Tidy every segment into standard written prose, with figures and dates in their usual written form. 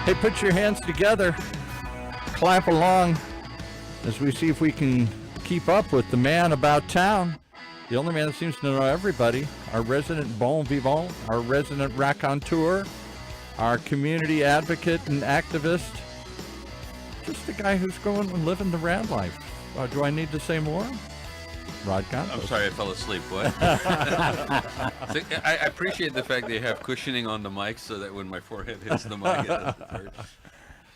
Hey, put your hands together. Clap along as we see if we can keep up with the man about town. The only man that seems to know everybody. Our resident bon vivant, our resident raconteur, our community advocate and activist. Just the guy who's going and living the RAAD life. Do I need to say more? Rod Campos. I'm sorry, I fell asleep. What? So, I appreciate the fact they have cushioning on the mic so that when my forehead hits the mic, it doesn't hurt.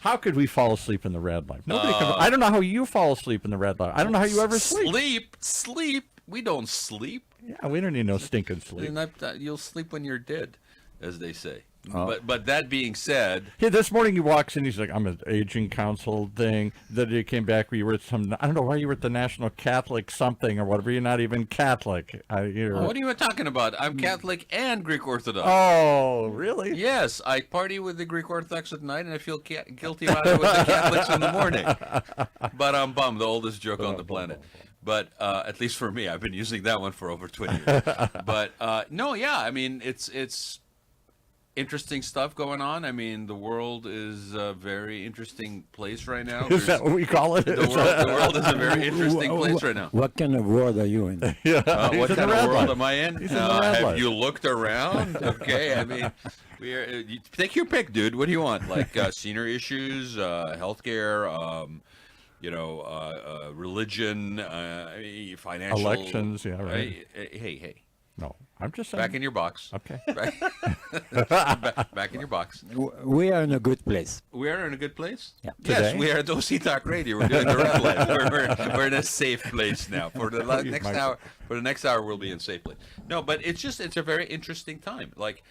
How could we fall asleep in the RAAD life? Nobody can. I don't know how you fall asleep in the RAAD life. I don't know how you ever sleep. Sleep. We don't sleep. Yeah, we don't need no stinking sleep. You'll sleep when you're dead, as they say. Oh. But that being said, this morning he walks in. He's like, "I'm an aging council thing." Then he came back. We were at some. I don't know why you were at the National Catholic something or whatever. You're not even Catholic. What are you talking about? I'm Catholic and Greek Orthodox. Oh, really? Yes, I party with the Greek Orthodox at night, and I feel guilty about it with the Catholics in the morning. But I'm bummed. The oldest joke on the planet. But at least for me, I've been using that one for over 20 years. But no, yeah, I mean, it's interesting stuff going on. I mean, the world is a very interesting place right now. Is that what we call it? The world is a very interesting place right now. What kind of world are you in? What kind of world am I in? Have you looked around? Okay, I mean, take your pick, dude. What do you want? Like senior issues, healthcare, religion, financial elections. Yeah, right. Hey. No, I'm just saying. Back in your box. Okay. Back in your box. We are in a good place. We are in a good place? Yeah. Yes, Today? we are at OC Talk Radio. We're doing the red light. We're in a safe place now. For the next hour, we'll be in safe place. No, but it's a very interesting time. Like,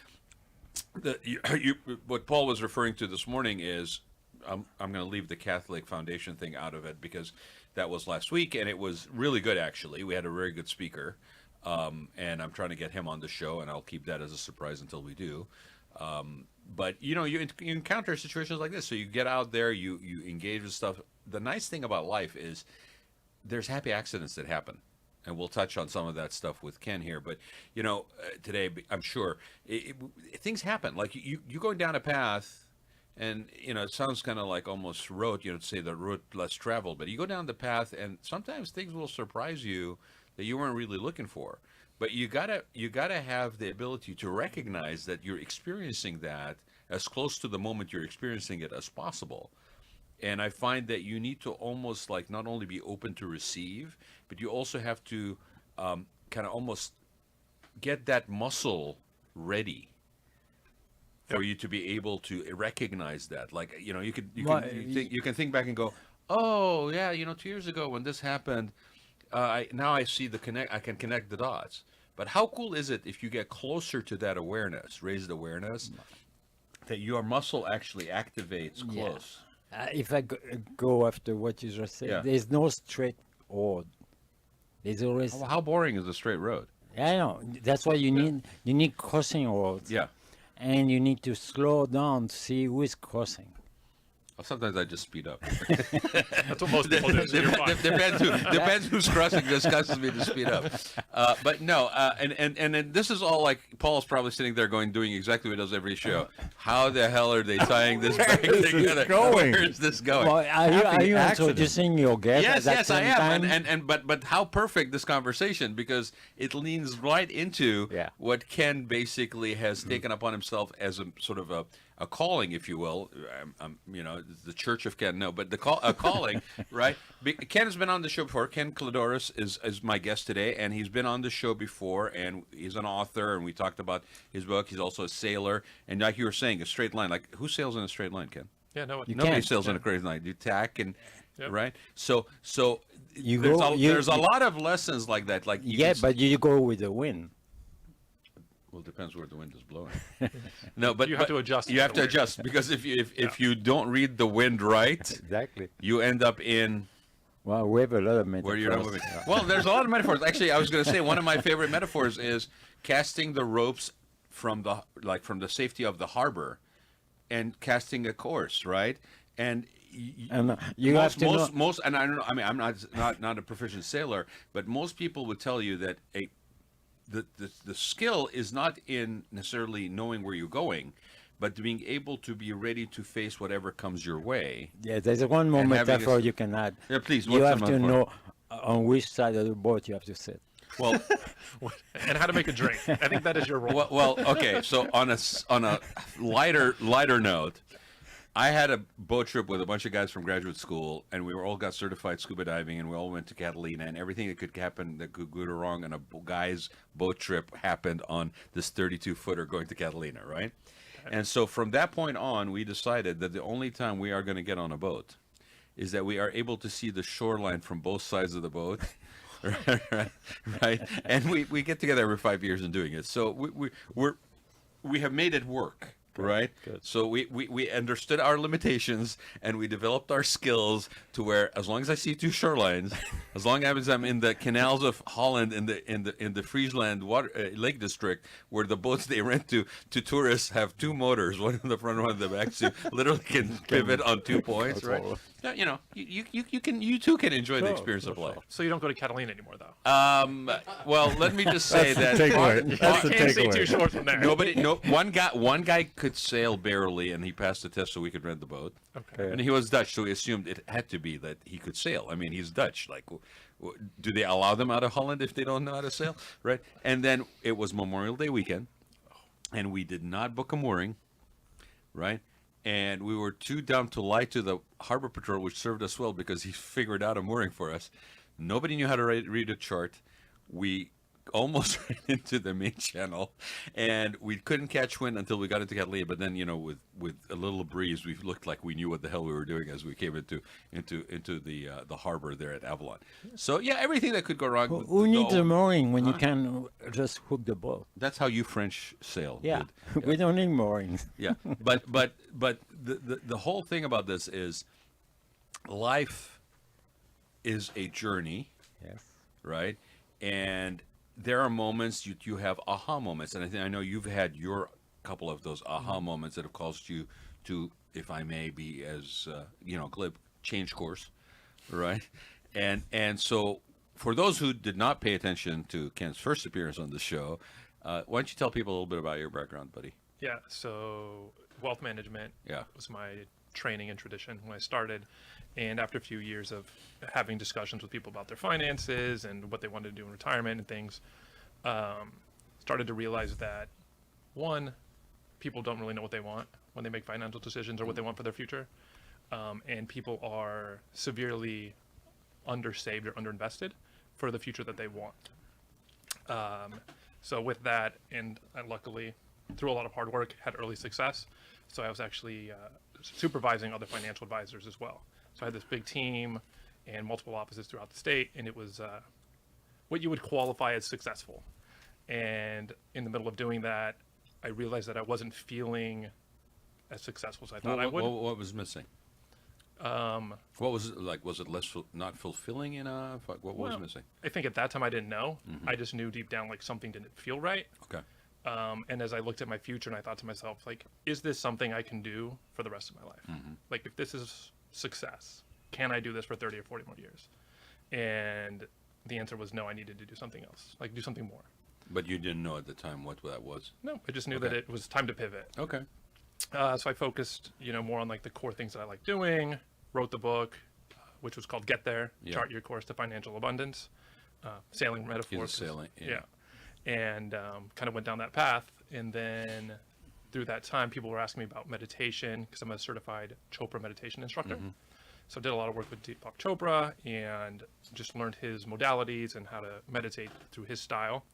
what Paul was referring to this morning is, I'm going to leave the Catholic Foundation thing out of it because that was last week, and it was really good, actually. We had a very good speaker. And I'm trying to get him on the show, and I'll keep that as a surprise until we do. But you encounter situations like this, so you get out there, you engage with stuff. The nice thing about life is there's happy accidents that happen, and we'll touch on some of that stuff with Ken here. But today, I'm sure things happen. Like you going down a path, and it sounds kind of like almost rote, to say the route less traveled. But you go down the path, and sometimes things will surprise you that you weren't really looking for. But you gotta have the ability to recognize that you're experiencing that as close to the moment you're experiencing it as possible. And I find that you need to almost like not only be open to receive, but you also have to kind of almost get that muscle ready for you to be able to recognize that. Like, you can think back and go, oh yeah, 2 years ago when this happened, now I see I can connect the dots. But how cool is it if you get closer to that awareness, raised awareness, that your muscle actually activates close? Yeah. If I go after what you just said, there's no straight road. There's always. How boring is a straight road? I know. That's why you need crossing roads. Yeah. And you need to slow down to see who is crossing. Sometimes I just speed up. That's what most people do. So depends who's crossing discusses me to speed up. But no, and this is all like Paul's probably sitting there doing exactly what he does every show. How the hell are they tying this back together? Where is this going? Well, are you introducing your guest? Yes, I am. But how perfect this conversation, because it leans right into what Ken basically has taken upon himself as a sort of a calling, if you will. The Church of Ken, no, but a calling, right? Ken has been on the show before. Ken Kladouris is my guest today, and he's been on the show before, and he's an author, and we talked about his book. He's also a sailor, and like you were saying, a straight line. Like, who sails in a straight line, Ken? Yeah, nobody sails in a straight line. You tack and right. So there's a lot of lessons like that. Like but you go with the wind. Well, it depends where the wind is blowing. No, but you have to adjust. You have to adjust, because if you don't read the wind right, exactly, you end up in. Well, we have a lot of metaphors. Where you're not moving. Well, there's a lot of metaphors. Actually, I was going to say one of my favorite metaphors is casting the ropes from the safety of the harbor, and casting a course, right? And you have to most, and I don't know. I mean, I'm not a proficient sailor, but most people would tell you that the skill is not in necessarily knowing where you're going, but being able to be ready to face whatever comes your way. Yeah, there's one more having a metaphor s- you can add. Yeah, please. You what's have the to metaphor? know on which side of the boat you have to sit. Well, And how to make a drink. I think that is your role. well, okay. So on a lighter note, I had a boat trip with a bunch of guys from graduate school, and we all got certified scuba diving, and we all went to Catalina, and everything that could happen that could go wrong on a guy's boat trip happened on this 32-footer going to Catalina, right? And so from that point on, we decided that the only time we are going to get on a boat is that we are able to see the shoreline from both sides of the boat. right? And we get together every 5 years in doing it. So we have made it work. Right. Good. So we understood our limitations, and we developed our skills to where, as long as I see two shorelines, as long as I'm in the canals of Holland in the Friesland Lake District, where the boats they rent to tourists have two motors, one in the front, one in the back, so you literally can pivot on 2 points, right? Yeah, you too can enjoy the experience of life. So you don't go to Catalina anymore, though. Well, let me just say that Takeaway. That's the You can't see too takeaway. short from there. one guy could sail barely, and he passed the test, so we could rent the boat. Okay. And he was Dutch, so we assumed it had to be that he could sail. I mean, he's Dutch. Like, do they allow them out of Holland if they don't know how to sail, right? And then it was Memorial Day weekend, and we did not book a mooring, right? And we were too dumb to lie to the harbor patrol, which served us well because he figured out a mooring for us. Nobody knew how to read a chart. We almost ran into the main channel, and we couldn't catch wind until we got into Catalina. But then, with a little breeze, we looked like we knew what the hell we were doing as we came into the harbor there at Avalon. So yeah, everything that could go wrong. Who needs a mooring when you can just hook the boat? That's how you French sail. Yeah, dude. we don't need moorings. Yeah, but the whole thing about this is life is a journey, Yes. right? And there are moments you have aha moments, and I know you've had your couple of those aha moments that have caused you to, if I may be as glib, change course, right? And so for those who did not pay attention to Ken's first appearance on the show, why don't you tell people a little bit about your background, buddy? Yeah, so wealth management was my training and tradition when I started. And after a few years of having discussions with people about their finances and what they wanted to do in retirement and things, started to realize that, one, people don't really know what they want when they make financial decisions or what they want for their future. And people are severely undersaved or underinvested for the future that they want. So with that, and I luckily, through a lot of hard work, had early success. So I was actually supervising other financial advisors as well. So I had this big team and multiple offices throughout the state, and it was what you would qualify as successful. And in the middle of doing that, I realized that I wasn't feeling as successful as I thought I would. What was missing? What was it like? Was it not fulfilling enough? Like, what was missing? I think at that time I didn't know. I just knew deep down like something didn't feel right. Okay. And as I looked at my future and I thought to myself, like, is this something I can do for the rest of my life? Like, if this is success, can I do this for 30 or 40 more years? And the answer was no, I needed to do something else, like do something more. But you didn't know at the time what that was? No, I just knew that it was time to pivot. Okay. So I focused, more on like the core things that I like doing, wrote the book, which was called Get There, Chart Your Course to Financial Abundance, sailing metaphors. Sailing, yeah. And kind of went down that path. And then through that time, people were asking me about meditation because I'm a certified Chopra meditation instructor. So I did a lot of work with Deepak Chopra and just learned his modalities and how to meditate through his style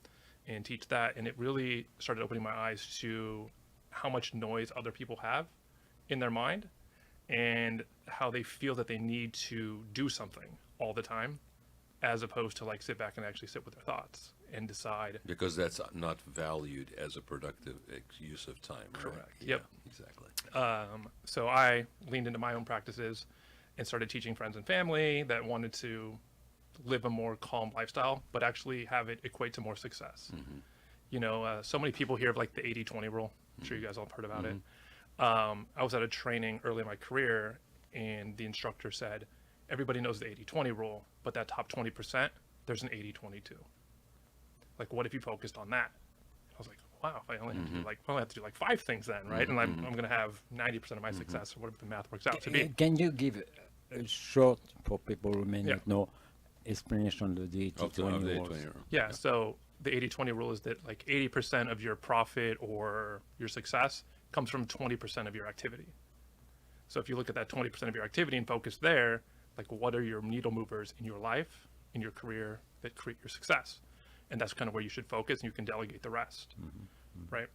and teach that. And it really started opening my eyes to how much noise other people have in their mind and how they feel that they need to do something all the time, as opposed to like sit back and actually sit with their thoughts and decide. Because that's not valued as a productive use of time. Correct. Right? Yep. Yeah, exactly. So I leaned into my own practices and started teaching friends and family that wanted to live a more calm lifestyle, but actually have it equate to more success. So many people hear of like the 80-20 rule. I'm sure you guys all have heard about it. I was at a training early in my career, and the instructor said, everybody knows the 80-20 rule, but that top 20%, there's an 80-20 too. Like, what if you focused on that? I was like, wow, if I only have to do like 5 things then, right? And I'm going to have 90% of my success, or whatever the math works out to be. Can you give a short, for people who may not know, explanation of the 80-20 rules? Yeah, so the 80-20 rule is that like 80% of your profit or your success comes from 20% of your activity. So if you look at that 20% of your activity and focus there, like what are your needle movers in your life, in your career that create your success? And that's kind of where you should focus, and you can delegate the rest, right?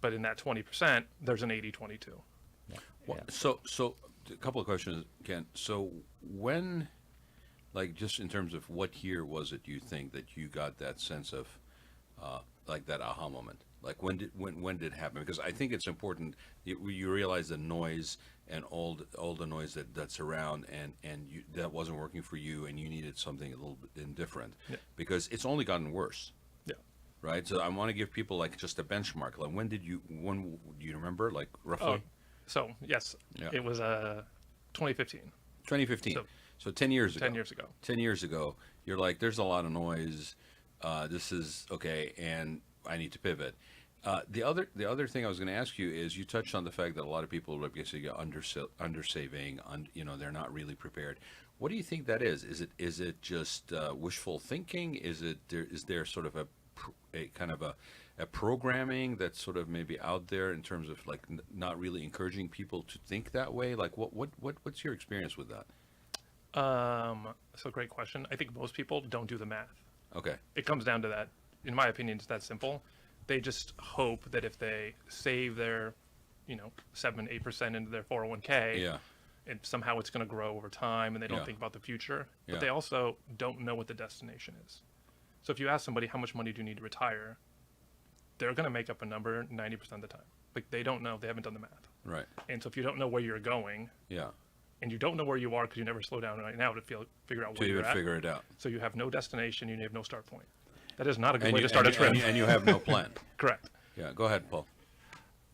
But in that 20%, there's an 80-20 too. Well, so a couple of questions, Ken. So when, like, just in terms of what year was it you think that you got that sense of, like, that aha moment? Like, when did it happen? Because I think it's important you realize the noise and all the noise that's around, and that wasn't working for you, and you needed something a little bit different, because it's only gotten worse. Yeah. Right. So I want to give people like just a benchmark. Like, when do you remember, like, roughly? So yes, it was 2015. 2015. So 10 years ago. 10 years ago. 10 years ago, you're like, there's a lot of noise. This is okay, and I need to pivot. The other thing I was going to ask you is, you touched on the fact that a lot of people are basically undersaving. They're not really prepared. What do you think that is? Is it just wishful thinking? Is there sort of a kind of a programming that's sort of maybe out there in terms of like not really encouraging people to think that way? Like, what's your experience with that? So great question. I think most people don't do the math. Okay. It comes down to that. In my opinion, it's that simple. They just hope that if they save their, 7-8% into their 401k, and somehow it's going to grow over time, and they don't think about the future. But they also don't know what the destination is. So if you ask somebody how much money do you need to retire, they're going to make up a number 90% of the time. Like, they don't know. They haven't done the math. Right. And so if you don't know where you're going, and you don't know where you are because you never slow down right now to figure out where you're at. Figure it out. So you have no destination, you have no start point. That is not a good way to start a trip. And you have no plan. Correct. Yeah, go ahead, Paul.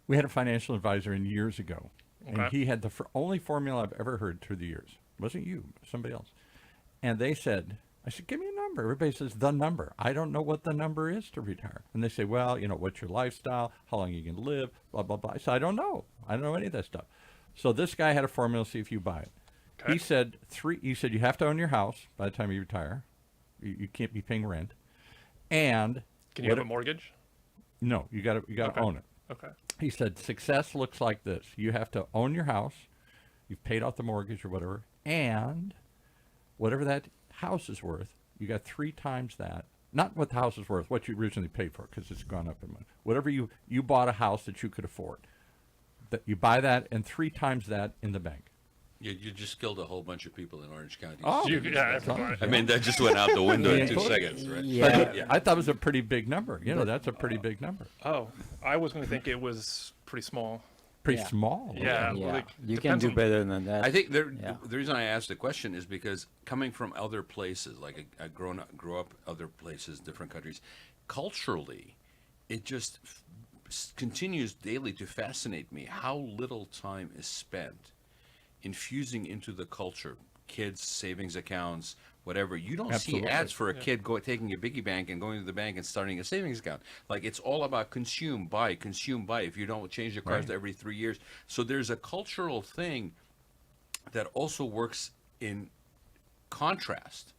We had a financial advisor in years ago, and Okay. he had the only formula I've ever heard through the years. It wasn't you, somebody else. And I said, give me a number. Everybody says the number. I don't know what the number is to retire. And they say, well, what's your lifestyle, how long you can live, blah, blah, blah. I said, I don't know. I don't know any of that stuff. So this guy had a formula, see if you buy it. Okay. He said you have to own your house by the time you retire. You can't be paying rent. And can you have a mortgage? No, you got to own it. Okay. He said success looks like this. You have to own your house. You've paid off the mortgage or whatever, and whatever that house is worth, you got 3 times that. Not what the house is worth, what you originally paid for, because it's gone up in money. Whatever you bought a house that you could afford, that you buy that and 3 times that in the bank. You just killed a whole bunch of people in Orange County. Oh, I mean, that just went out the window in 2 seconds, right? Yeah. I thought it was a pretty big number. That's a pretty big number. Oh, I was going to think it was pretty small. Pretty small. Yeah. Yeah. Like, You can do better than that. I think the reason I asked the question is because coming from other places, like I grew up other places, different countries, culturally, it just continues daily to fascinate me how little time is spent infusing into the culture, kids' savings accounts, whatever. You don't Absolutely. see ads for a kid taking a piggy bank and going to the bank and starting a savings account. Like, it's all about consume, buy. If you don't change the cars every 3 years. So there's a cultural thing that also works in contrast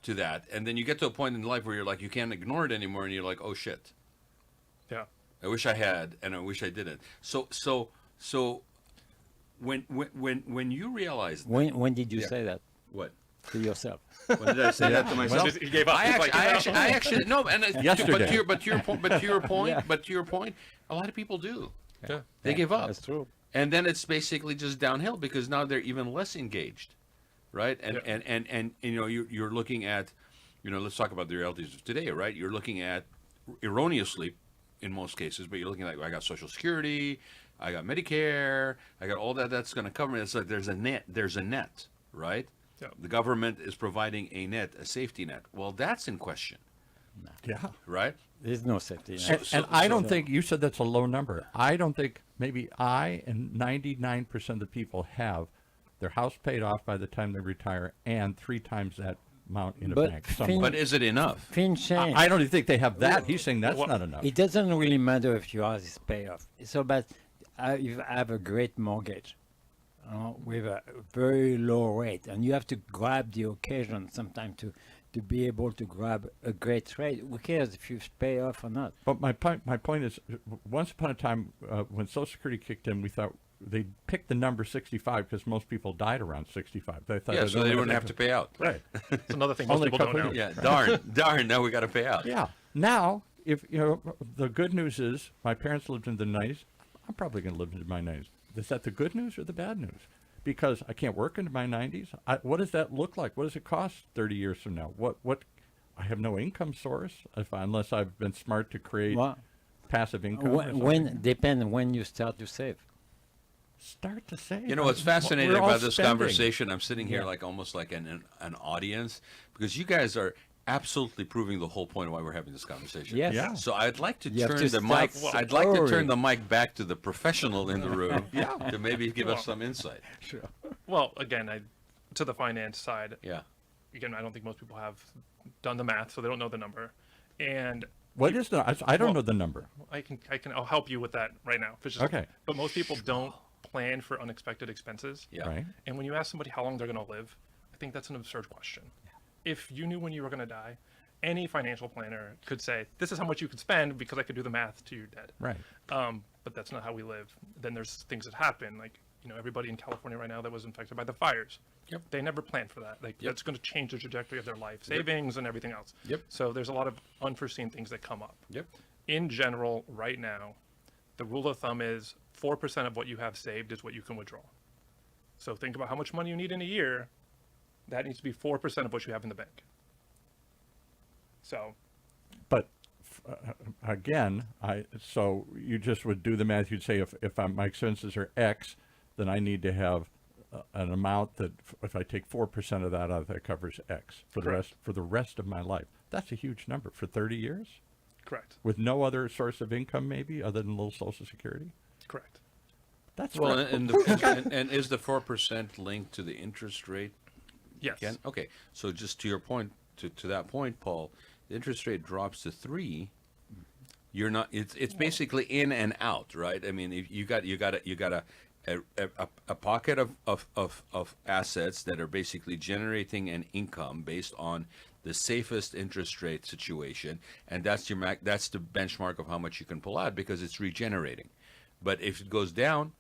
to that. And then you get to a point in life where you're like, you can't ignore it anymore, and you're like, oh shit. Yeah. I wish I had, and I wish I didn't. So when you realize that, When did you say that what? to yourself? When did I say that to myself? He gave up. I actually no, and Yesterday. but to your point, a lot of people do. Yeah. They give up, That's true. and then it's basically just downhill because now they're even less engaged, right? And you're looking at, let's talk about the realities of today, right? You're looking at erroneously, in most cases, but you're looking at, I got Social Security, I got Medicare, I got all that. That's going to cover me. It's like there's a net, right? Yeah. The government is providing a net, a safety net. Well, that's in question, Yeah. right? There's no safety. And I don't think, you said that's a low number. I don't think, maybe I and 99% of the people have their house paid off by the time they retire and 3 times that amount in a But bank. But is it enough? Finch, I don't even think they have that. He's saying that's not enough. it doesn't really matter if your house is paid off. It's about if you have a great mortgage with a very low rate, and you have to grab the occasion sometime to be able to grab a great rate. Who cares if you pay off or not? But my point is, once upon a time, when Social Security kicked in, we thought they picked the number 65 because most people died around 65. They thought Yeah, so they wouldn't have to pay out. Right. It's another thing most Only a people don't couple know. years. Yeah, darn, now we got to pay out. Yeah. Now, if the good news is my parents lived in the 90s. I'm probably going to live into my 90s. Is that the good news or the bad news? Because I can't work into my 90s. What does that look like? What does it cost 30 years from now? What? I have no income source unless I've been smart to create passive income. When you start to save. Start to save. You know what's fascinating We're all about this spending. conversation? I'm sitting here like almost like an audience, because you guys are absolutely proving the whole point of why we're having this conversation. Yes. Yeah. So I'd like to You have turn to the mic. start I'd like to turn slowly. the mic back to the professional in the room to maybe give us some insight. Sure. Well, again, to the finance side, Yeah. again, I don't think most people have done the math, so they don't know the number. And What is the? I don't know the number. I'll help you with that right now. It's just- Okay. But most people don't plan for unexpected expenses. Yeah. Right. And when you ask somebody how long they're going to live, I think that's an absurd question. If you knew when you were going to die, any financial planner could say, this is how much you could spend because I could do the math to your dead. Right. But that's not how we live. Then there's things that happen, like, everybody in California right now that was infected by the fires. Yep. They never planned for that. That's going to change the trajectory of their life savings and everything else. Yep. So there's a lot of unforeseen things that come up. Yep. In general, right now, the rule of thumb is 4% of what you have saved is what you can withdraw. So think about how much money you need in a year. That needs to be 4% of what you have in the bank. So, But again, so you just would do the math. You'd say if my expenses are X, then I need to have an amount that if I take 4% of that out, that covers X for the rest of my life. That's a huge number for 30 years correct. with no other source of income, maybe other than a little Social Security. Correct. That's Well, right. and is the 4% linked to the interest rate? Yes. Again? Okay. So just to your point, to that point, Paul, the interest rate drops to 3%. You're not. It's basically in and out, right? I mean, if you got a pocket of assets that are basically generating an income based on the safest interest rate situation, and that's the benchmark of how much you can pull out because it's regenerating. But if it goes down,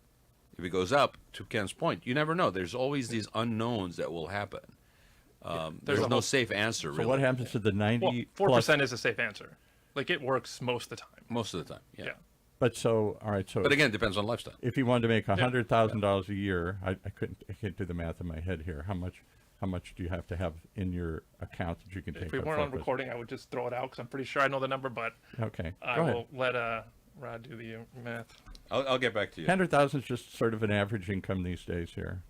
if it goes up, to Ken's point, you never know. There's always these unknowns that will happen. There's no safe answer. So Really. what happens to the 90 Well, plus? 4% is a safe answer. Like, it works most of the time. Most of the time, yeah. Yeah. But so all right. So But again, it depends on lifestyle. if you wanted to make $100,000 a year, I can't do the math in my head here. How much do you have to have in your account that you can take? If we up weren't on 4%? recording, I would just throw it out because I'm pretty sure I know the number, but Okay. I Go ahead. will let Rod do the math. I'll get back to you. 100,000 is just sort of an average income these days here.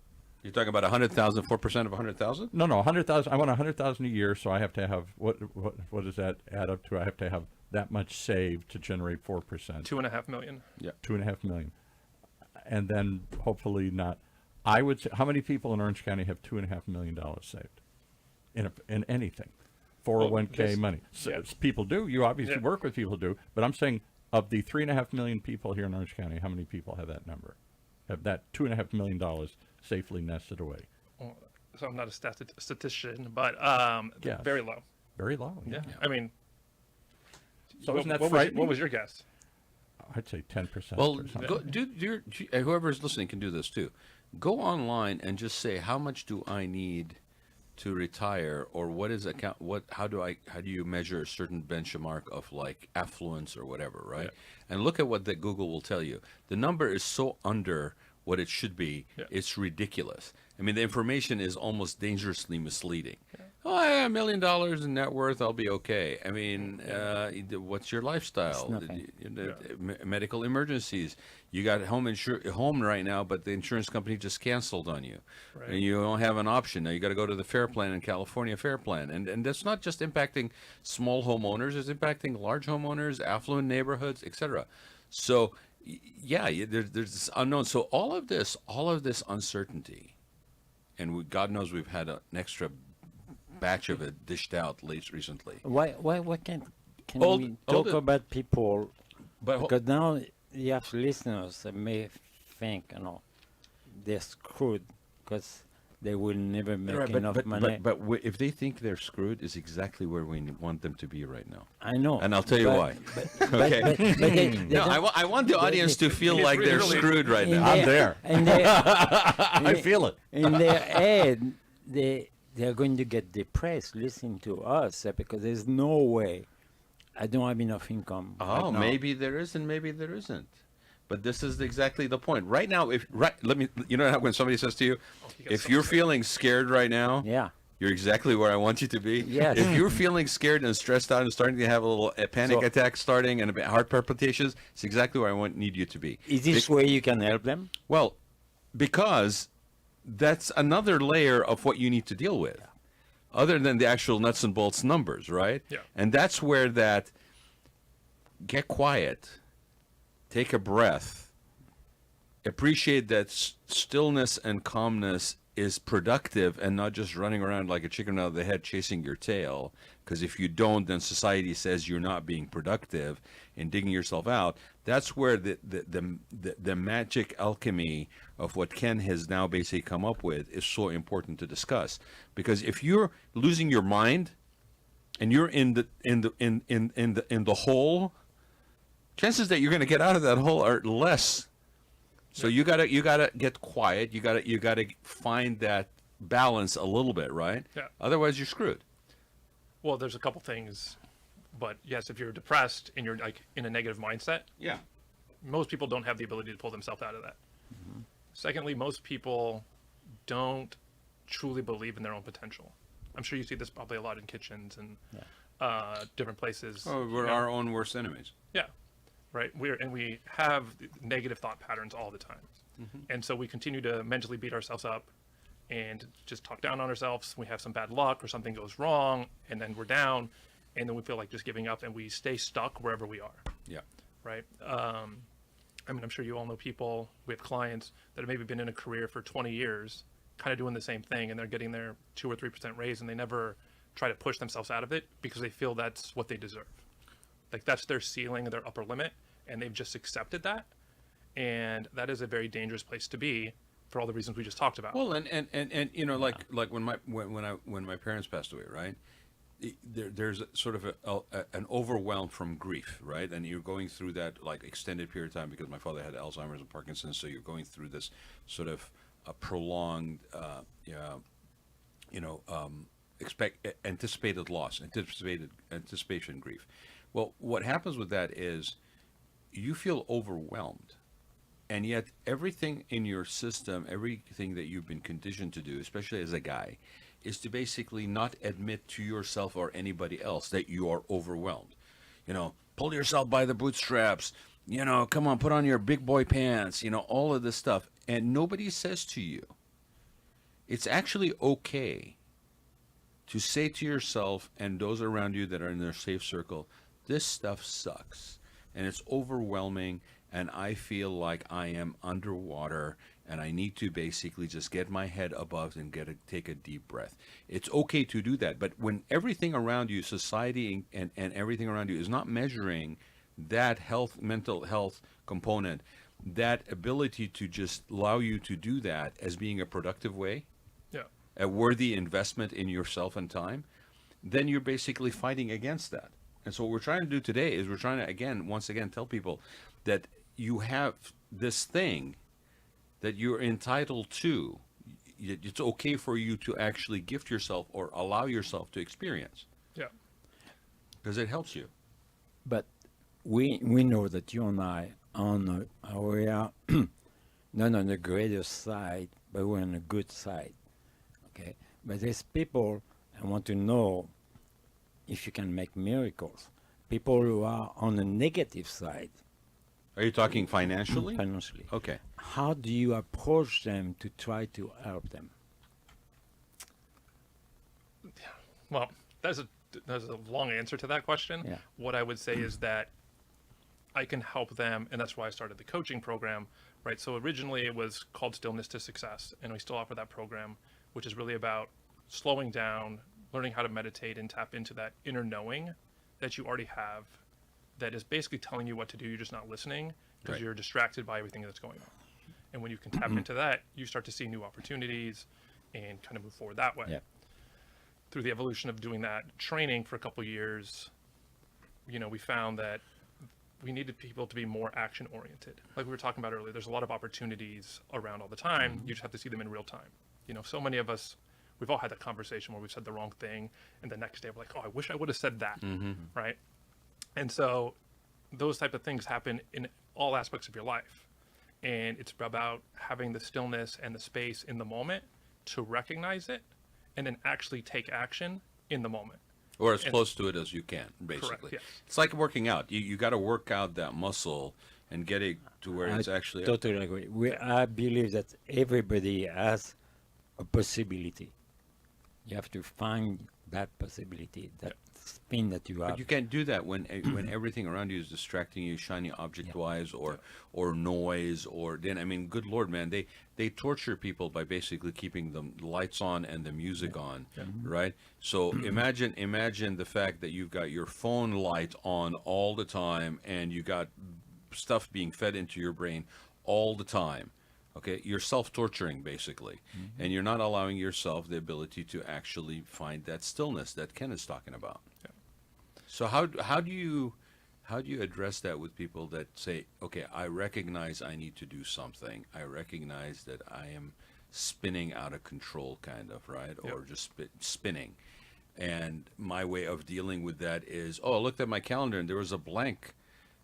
You're talking about 100,000, 4% of 100,000? No, 100,000. I want 100,000 a year, so I have to have what does that add up to? I have to have that much saved to generate 4%. $2.5 million. Yeah. 2.5 million, and then hopefully not. I would say, how many people in Orange County have $2.5 million saved in anything, 401k this- money? So people do. You obviously work with people who do, but I'm saying of the 3.5 million people here in Orange County, how many people have that number? Have that $2.5 million safely nested away? Well, so I'm not a statistician, but Yes. very low. Very low. Yeah. I mean, So isn't that what frightening? was your guess? I'd say 10%. Well, or something. go, whoever's listening can do this too. Go online and just say, how much do I need to retire, or what is account? How do you measure a certain benchmark of like affluence or whatever, right? And look at what the Google will tell you. The number is so under what it should be. Yeah. It's ridiculous. I mean, the information is almost dangerously misleading. Oh, I have $1 million in net worth. I'll be okay. I mean, what's your lifestyle? nothing. Medical emergencies. You got home right now, but the insurance company just canceled on you, and you don't have an option. Now you got to go to the Fair Plan in California, Fair Plan, and that's not just impacting small homeowners. It's impacting large homeowners, affluent neighborhoods, etc. So, there's this unknown. So all of this uncertainty, and God knows we've had an extra batch of it dished out recently. Why can't can Hold- we hold talk it. about people? But Because now you have listeners that may think, they're screwed because they will never make enough money. if they think they're screwed, is exactly where we want them to be right now. I know. And I'll tell you but- why. but Okay. they No, I want the audience to feel It's like they're really- screwed right in now. I'm there. In their, I feel it. in their head, they're going to get depressed listening to us because there's no way I don't have enough income. Oh, right now. maybe there is and maybe there isn't. But this is exactly the point. Right now, how when somebody says to you, you got if so you're scared. feeling scared right now, Yeah. you're exactly where I want you to be. Yes. If you're feeling scared and stressed out and starting to have a panic So- attack starting and a bit heart palpitations, it's exactly where I need you to be. Is this way you can help them? Well, because that's another layer of what you need to deal with, other than the actual nuts and bolts numbers, right? Yeah. And that's where that get quiet, take a breath, appreciate that stillness and calmness is productive and not just running around like a chicken out of the head chasing your tail. Because if you don't, then society says you're not being productive and digging yourself out. That's where the magic alchemy of what Ken has now basically come up with is so important to discuss. Because if you're losing your mind and you're in the hole, chances that you're going to get out of that hole are less. So you gotta get quiet. You gotta find that balance a little bit, right? Yeah. Otherwise, you're screwed. Well, there's a couple things, but yes, if you're depressed and you're like in a negative mindset, Yeah. most people don't have the ability to pull themselves out of that. Secondly, most people don't truly believe in their own potential. I'm sure you see this probably a lot in kitchens and different places. Oh, we're you know? our own worst enemies. Yeah, right. We have negative thought patterns all the time, and so we continue to mentally beat ourselves up and just talk down on ourselves. We have some bad luck or something goes wrong, and then we're down, and then we feel like just giving up, and we stay stuck wherever we are. Yeah. Right. I mean, I'm sure you all know people. We have clients that have maybe been in a career for 20 years, kind of doing the same thing, and they're getting their 2 or 3% raise, and they never try to push themselves out of it because they feel that's what they deserve. Like that's their ceiling, their upper limit, and they've just accepted that. And that is a very dangerous place to be for all the reasons we just talked about. Well, and you know, like when my parents passed away, right? There's a sort of an overwhelm from grief, right? And you're going through that like extended period of time because my father had Alzheimer's and Parkinson's, so you're going through this sort of a prolonged, anticipated loss, anticipation grief. Well, what happens with that is you feel overwhelmed. And yet everything in your system, everything that you've been conditioned to do, especially as a guy, is to basically not admit to yourself or anybody else that you are overwhelmed. You know, pull yourself by the bootstraps, you know, come on, put on your big boy pants, you know, all of this stuff. And nobody says to you, it's actually okay to say to yourself and those around you that are in their safe circle, this stuff sucks and it's overwhelming and I feel like I am underwater and I need to basically just get my head above and take a deep breath. It's okay to do that, but when everything around you, society and everything around you is not measuring that mental health component, that ability to just allow you to do that as being a productive way, yeah. a worthy investment in yourself and time, then you're basically fighting against that. And so what we're trying to do today is we're trying to, once again, tell people that you have this thing that you're entitled to. It's okay for you to actually gift yourself or allow yourself to experience. Yeah. Because it helps you. But we know that you and I we are not on the greater side, but we're on the good side. Okay? But there's people I want to know if you can make miracles. People who are on the negative side. Are you talking financially? Financially. Okay. How do you approach them to try to help them? Well, there's a long answer to that question. Yeah. What I would say is that I can help them, and that's why I started the coaching program, right? So originally it was called Stillness to Success, and we still offer that program, which is really about slowing down, learning how to meditate and tap into that inner knowing that you already have, that is basically telling you what to do. You're just not listening because Right. you're distracted by everything that's going on. And when you can tap into that, you start to see new opportunities and kind of move forward that way. Yeah. Through the evolution of doing that training for a couple of years, we found that we needed people to be more action oriented. Like we were talking about earlier, there's a lot of opportunities around all the time. You just have to see them in real time. So many of us, we've all had that conversation where we've said the wrong thing, and the next day we're like, oh, I wish I would have said that, right? And so those type of things happen in all aspects of your life. And it's about having the stillness and the space in the moment to recognize it and then actually take action in the moment. Or as close to it as you can, basically. Correct, yes. It's like working out. You got to work out that muscle and get it to where it's actually. Totally agree. I believe that everybody has a possibility. You have to find that possibility, that spin that you have. But you can't do that when everything around you is distracting you, shiny object-wise, or noise, or then good Lord, man, they torture people by basically keeping the lights on and the music on, right? So imagine the fact that you've got your phone light on all the time and you got stuff being fed into your brain all the time. Okay, you're self-torturing basically, and you're not allowing yourself the ability to actually find that stillness that Ken is talking about. Yeah. So how do you address that with people that say, okay, I recognize I need to do something. I recognize that I am spinning out of control, kind of, right, or just spinning, and my way of dealing with that is, oh, I looked at my calendar and there was a blank.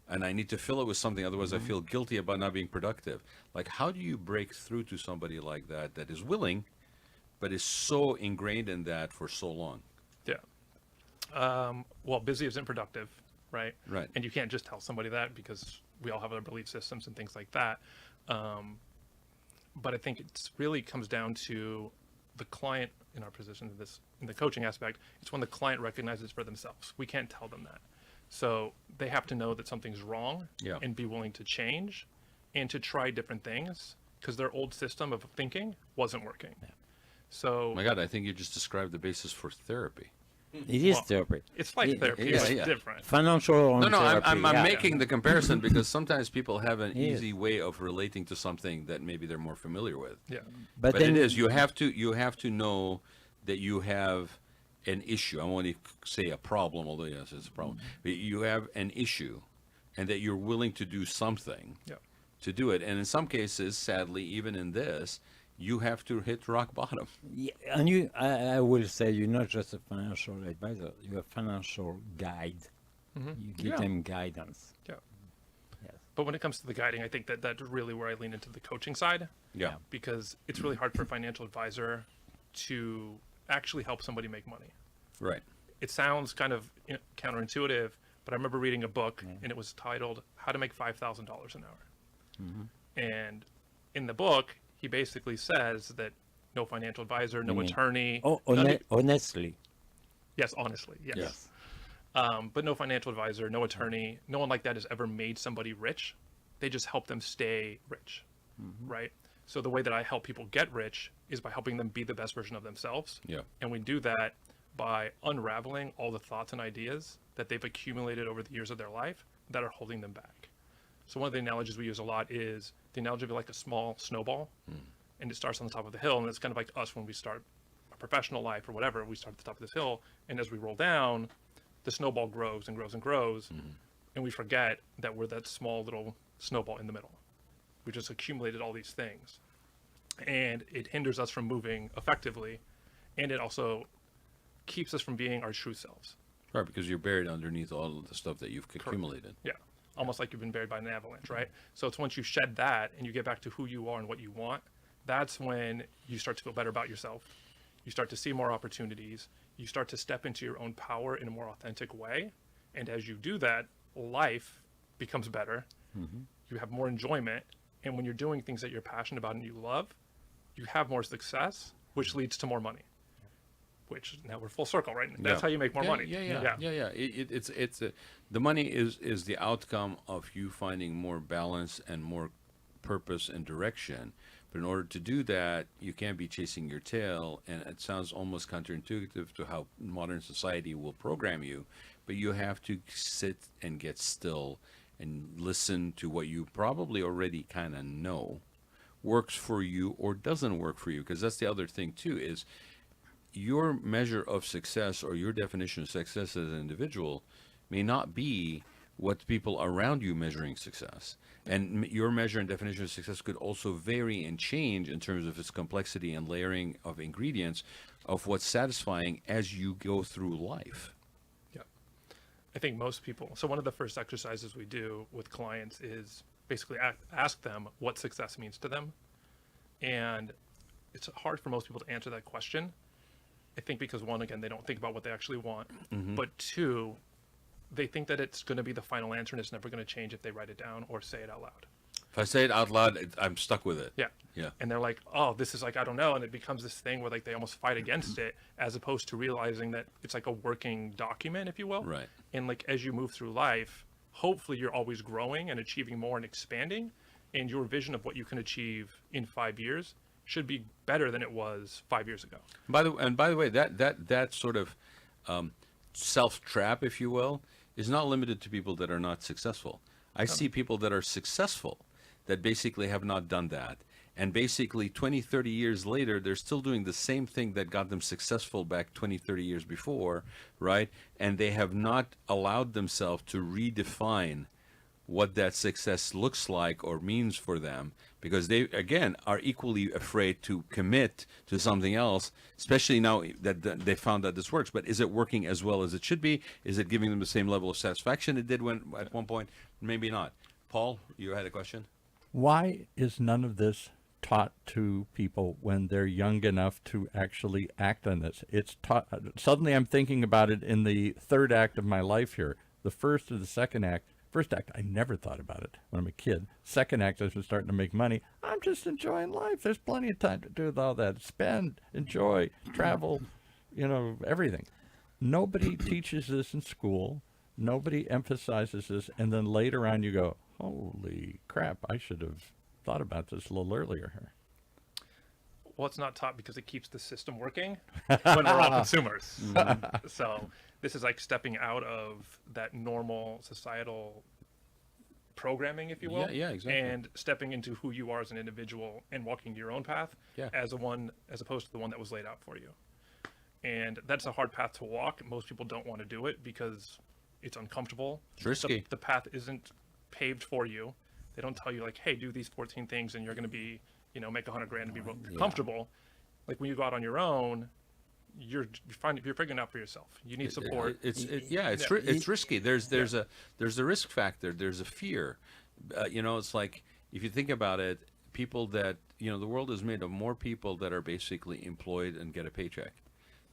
And I need to fill it with something, otherwise I feel guilty about not being productive. Like, how do you break through to somebody like that is willing, but is so ingrained in that for so long? Yeah. Well, busy isn't productive, right? Right. And you can't just tell somebody that because we all have our belief systems and things like that. But I think it really comes down to the client in our position in the coaching aspect. It's when the client recognizes for themselves. We can't tell them that. So they have to know that something's wrong and be willing to change and to try different things because their old system of thinking wasn't working. Yeah. So, my God, I think you just described the basis for therapy. It is therapy. It's like therapy. It's different. Financial No, therapy. I'm making the comparison because sometimes people have an easy way of relating to something that maybe they're more familiar with. Yeah. But But then, it is, you have to know that you have an issue. I want to say a problem, although yes, it's a problem. But you have an issue, and that you're willing to do something to do it. And in some cases, sadly, even in this, you have to hit rock bottom. yeah, and I will say, you're not just a financial advisor. You're a financial guide. You give them guidance. Yeah. Yes. But when it comes to the guiding, I think that that's really where I lean into the coaching side. Yeah. Because it's really hard for a financial advisor to actually help somebody make money. Right. It sounds kind of counterintuitive, but I remember reading a book and it was titled How to Make $5,000 an Hour. And in the book, he basically says that no financial advisor, no attorney. Oh, honestly. Yes, honestly, yes. But no financial advisor, no attorney, no one like that has ever made somebody rich. They just help them stay rich, right? So the way that I help people get rich is by helping them be the best version of themselves. Yeah. And we do that by unraveling all the thoughts and ideas that they've accumulated over the years of their life that are holding them back. So one of the analogies we use a lot is the analogy of like a small snowball, and it starts on the top of the hill, and it's kind of like us when we start a professional life or whatever. We start at the top of this hill, and as we roll down, the snowball grows and grows and grows, and we forget that we're that small little snowball in the middle. We just accumulated all these things, and it hinders us from moving effectively, and it also keeps us from being our true selves. Right, because you're buried underneath all of the stuff that you've accumulated. Yeah, almost like you've been buried by an avalanche, right? So it's once you shed that and you get back to who you are and what you want, that's when you start to feel better about yourself. You start to see more opportunities. You start to step into your own power in a more authentic way. And as you do that, life becomes better. You have more enjoyment. And when you're doing things that you're passionate about and you love, you have more success, which leads to more money. Which now we're full circle, right? That's how you make more money. Yeah. It's the money is the outcome of you finding more balance and more purpose and direction. But in order to do that, you can't be chasing your tail. And it sounds almost counterintuitive to how modern society will program you. But you have to sit and get still and listen to what you probably already kind of know works for you or doesn't work for you. Because that's the other thing, too, is your measure of success or your definition of success as an individual may not be what people around you measuring success. And your measure and definition of success could also vary and change in terms of its complexity and layering of ingredients of what's satisfying as you go through life. Yeah. I think most people, so one of the first exercises we do with clients is basically ask them what success means to them. And it's hard for most people to answer that question. I think because one, again, they don't think about what they actually want, but two, they think that it's going to be the final answer and it's never going to change if they write it down or say it out loud. If I say it out loud, I'm stuck with it. Yeah. Yeah. And they're like, oh, this is like, I don't know. And it becomes this thing where like they almost fight against it as opposed to realizing that it's like a working document, if you will. Right. And like, as you move through life, hopefully you're always growing and achieving more and expanding. And your vision of what you can achieve in 5 years should be better than it was 5 years ago. By the way, that sort of self-trap, if you will, is not limited to people that are not successful. I see people that are successful that basically have not done that. And basically 20, 30 years later, they're still doing the same thing that got them successful back 20, 30 years before, right? And they have not allowed themselves to redefine what that success looks like or means for them, because they, again, are equally afraid to commit to something else, especially now that they found that this works. But is it working as well as it should be? Is it giving them the same level of satisfaction it did at one point? Maybe not. Paul, you had a question? Why is none of this taught to people when they're young enough to actually act on this? It's taught. Suddenly I'm thinking about it in the third act of my life here. The first or the second act. First act, I never thought about it when I'm a kid. Second act, as we're starting to make money, I'm just enjoying life. There's plenty of time to do all that. Spend, enjoy, travel, everything. Nobody teaches this in school. Nobody emphasizes this. And then later on you go, holy crap, I should have thought about this a little earlier here. Well, it's not taught because it keeps the system working when we're all consumers. So this is like stepping out of that normal societal programming, if you will. Yeah, exactly. And stepping into who you are as an individual and walking your own path as opposed to the one that was laid out for you. And that's a hard path to walk. Most people don't want to do it because it's uncomfortable. It's risky. The path isn't paved for you. They don't tell you like, hey, do these 14 things and you're going to be, make $100,000 and be comfortable. Like when you go out on your own, you're figuring it out for yourself. You need support. It's risky. There's a risk factor. There's a fear. It's like if you think about it, people that the world is made of more people that are basically employed and get a paycheck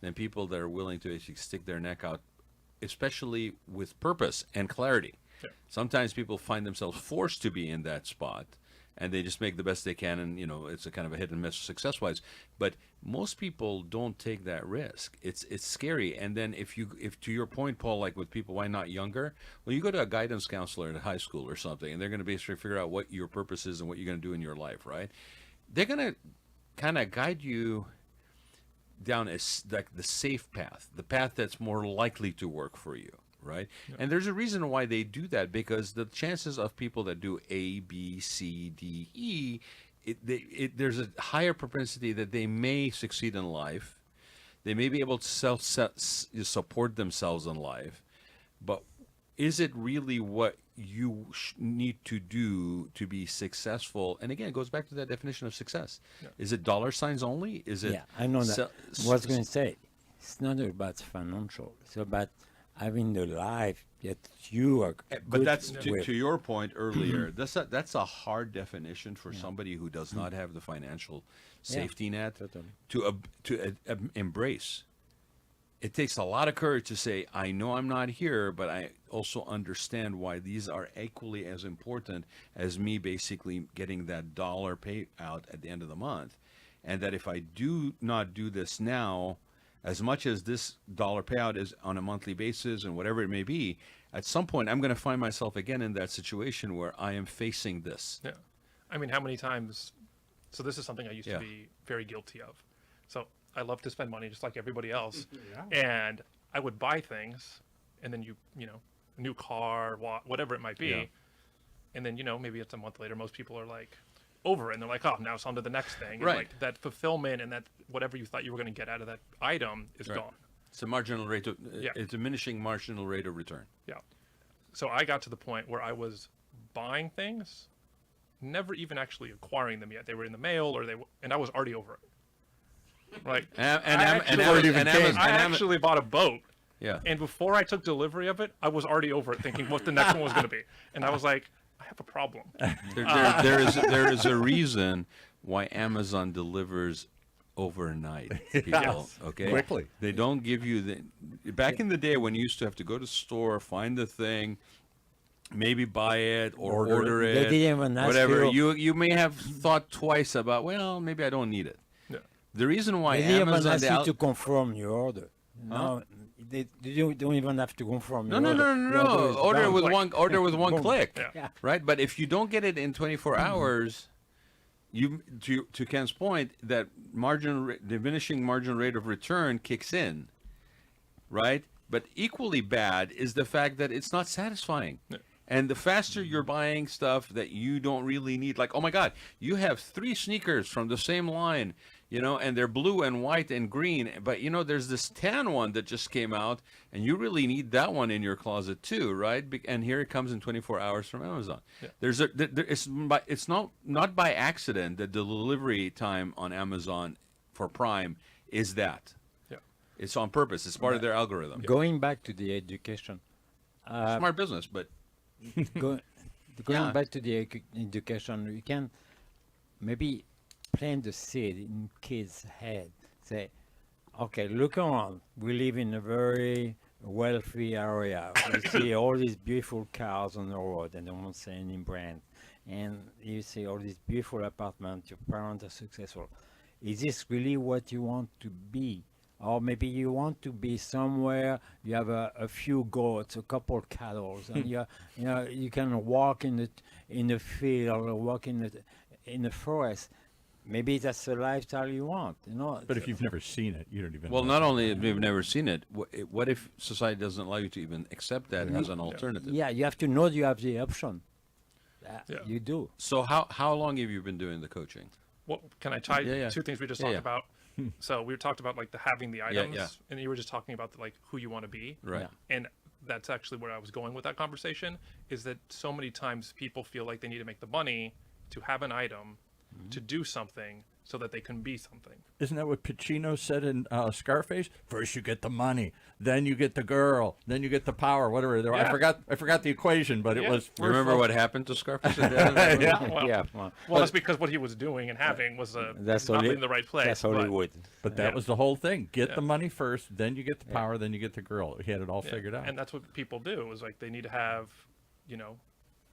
than people that are willing to basically stick their neck out, especially with purpose and clarity. Yeah. Sometimes people find themselves forced to be in that spot, and they just make the best they can, and it's a kind of a hit and miss success-wise. But most people don't take that risk. It's scary. And then if to your point, Paul, like with people, why not younger? Well, you go to a guidance counselor at high school or something, and they're going to basically figure out what your purpose is and what you're going to do in your life, right? They're going to kind of guide you down like the safe path, the path that's more likely to work for you. Right? Yeah. And there's a reason why they do that, because the chances of people that do A, B, C, D, E, there's a higher propensity that they may succeed in life. They may be able to support themselves in life. But is it really what you need to do to be successful? And again, it goes back to that definition of success. Yeah. Is it dollar signs only? Is it? Yeah, I know that. What I was going to say, it's not about financial. It's about having the life that you are. But that's to your point earlier. That's a hard definition for somebody who does not have the financial safety net to embrace. It takes a lot of courage to say, I know I'm not here, but I also understand why these are equally as important as me basically getting that dollar payout at the end of the month, and that if I do not do this now, as much as this dollar payout is on a monthly basis and whatever it may be, at some point I'm going to find myself again in that situation where I am facing this. Yeah. I mean, how many times So this is something I used Yeah. to be very guilty of. So I love to spend money just like everybody else. And I would buy things, and then you know, a new car, whatever it might be. Yeah. And then, you know, maybe it's a month later, most people are like over it, and they're like, oh, now it's on to the next thing. And Right. like that fulfillment and that whatever you thought you were going to get out of that item is Right. gone. It's a marginal rate of, Yeah. a diminishing marginal rate of return. Yeah. So I got to the point where I was buying things, never even actually acquiring them yet. They were in the mail, or and I was already over it. Like, I actually bought a boat. Yeah. And before I took delivery of it, I was already over it, thinking what the next one was going to be. And I was like, I have a problem. There is a reason why Amazon delivers overnight, people. Yes. Okay, Quickly. They don't give you the. Back in the day when you used to have to go to the store, find the thing, maybe buy it or order it, They didn't even ask whatever. you. You may have thought twice about, well, maybe I don't need it. Yeah. The reason why They didn't even Amazon ask you to confirm your order. No, they don't even have to confirm your No. order. The order is Order done. with order with one Boom. click. Yeah. Right? But if you don't get it in 24 hours, you to Ken's point, that diminishing margin rate of return kicks in. Right? But equally bad is the fact that it's not satisfying. Yeah. And the faster you're buying stuff that you don't really need, like, oh my God, you have 3 sneakers from the same line, you know, and they're blue and white and green, but you know, there's this tan one that just came out, and you really need that one in your closet too, right? And here it comes in 24 hours from Amazon. Yeah. It's not by accident that the delivery time on Amazon for Prime is that. Yeah. It's on purpose. It's part of their algorithm. Going back to the education, Smart business, but going Yeah. back to the education, you can maybe plant the seed in kids' head. Say, okay, look around. We live in a very wealthy area. You see all these beautiful cars on the road, and I won't say any brand. And you see all these beautiful apartments. Your parents are successful. Is this really what you want to be? Or maybe you want to be somewhere, you have a few goats, a couple of cattle, and you can walk in the field or walk in the forest. Maybe that's the lifestyle you want, you know. But if you've never seen it, you don't even. well, know. not only have you never seen it, what if society doesn't allow you to even accept that as an alternative? Yeah, you have to know you have the option. Yeah. You do. So how long have you been doing the coaching? Well, can I tie Yeah. two things we just Yeah, talked yeah. about? So we talked about like the having the items, yeah. and you were just talking about like who you want to be. Right. Yeah. And that's actually where I was going with that conversation, is that so many times people feel like they need to make the money to have an item, to do something so that they can be something. Isn't that what Pacino said in Scarface? First you get the money, then you get the girl, then you get the power. Whatever. Yeah. I forgot the equation, but it Yeah. was. Remember what happened to Scarface? At the end of the movie? Yeah. Well, Yeah. well, that's because what he was doing and having was That's not Holly- in the right place. That's but- Hollywood. But that Yeah. was the whole thing. Get Yeah. the money first, then you get the power, then you get the girl. He had it all Yeah. figured out. And that's what people do, is like they need to have, you know,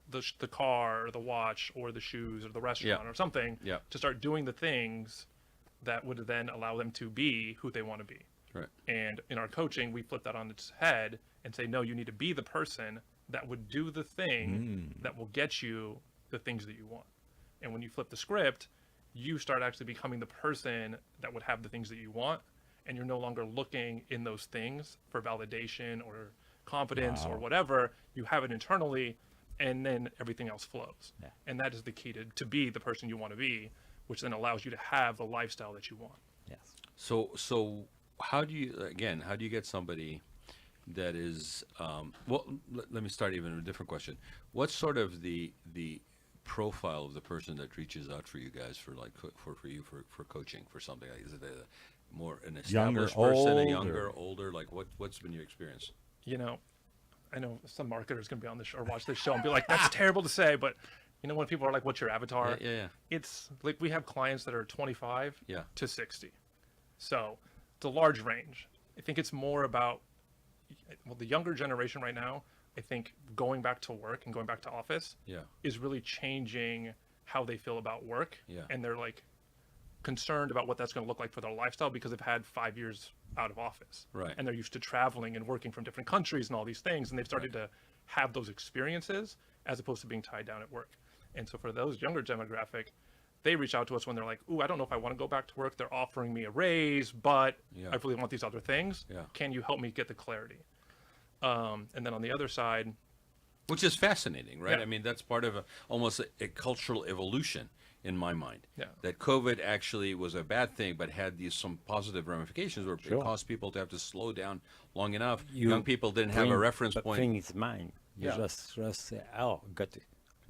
the car or the watch or the shoes or the restaurant or something Yeah. to start doing the things that would then allow them to be who they want to be. Right. And in our coaching, we flip that on its head and say, no, you need to be the person that would do the thing that will get you the things that you want. And when you flip the script, you start actually becoming the person that would have the things that you want. And you're no longer looking in those things for validation or confidence or whatever. You have it internally, and then everything else flows. Yeah. And that is the key to be the person you want to be, which then allows you to have the lifestyle that you want. Yes. So how do you get somebody that is let me start even a different question. What's sort of the profile of the person that reaches out for you guys for like for coaching for something? Like, is it more an Younger, established person, a old, younger, or- older? Like what's been your experience? You know, I know some marketer's going to be on this show or watch this show and be like, that's terrible to say, but you know, when people are like, what's your avatar? Yeah. It's like we have clients that are 25 Yeah. to 60. So it's a large range. I think it's more about, well, the younger generation right now, I think going back to work and going back to office Yeah. is really changing how they feel about work. Yeah. And they're like concerned about what that's going to look like for their lifestyle because they've had 5 years out of office. Right. And they're used to traveling and working from different countries and all these things. And they've started to have those experiences as opposed to being tied down at work. And so for those younger demographic, they reach out to us when they're like, ooh, I don't know if I want to go back to work. They're offering me a raise, but Yeah. I really want these other things. Yeah. Can you help me get the clarity? And then on the other side, Which is fascinating, right? Yeah. I mean, that's part of almost a cultural evolution in my mind. Yeah. That COVID actually was a bad thing, but had some positive ramifications where Sure. it caused people to have to slow down long enough. You Young people didn't have a reference but point. thing is mine. You Yeah. just say, oh, got to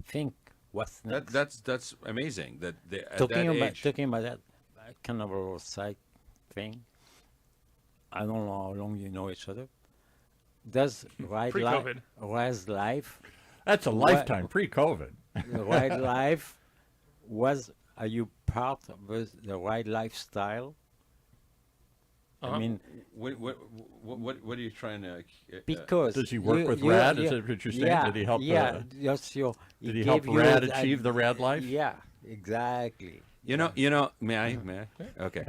think what's next. That's amazing. That at talking that about age, that kind of a side thing. I don't know how long you know each other. Does Pre-COVID. Rise Life, That's a lifetime pre-COVID. Ride Life are you part of the Ride lifestyle? Uh-huh. I mean, what are you trying to? because Does he work with RAAD? Is that what you're saying? Yeah, Did he help? Yeah, just your. Did he help gave you RAAD a- achieve the RAAD life? Yeah, exactly. You know. May I? Okay.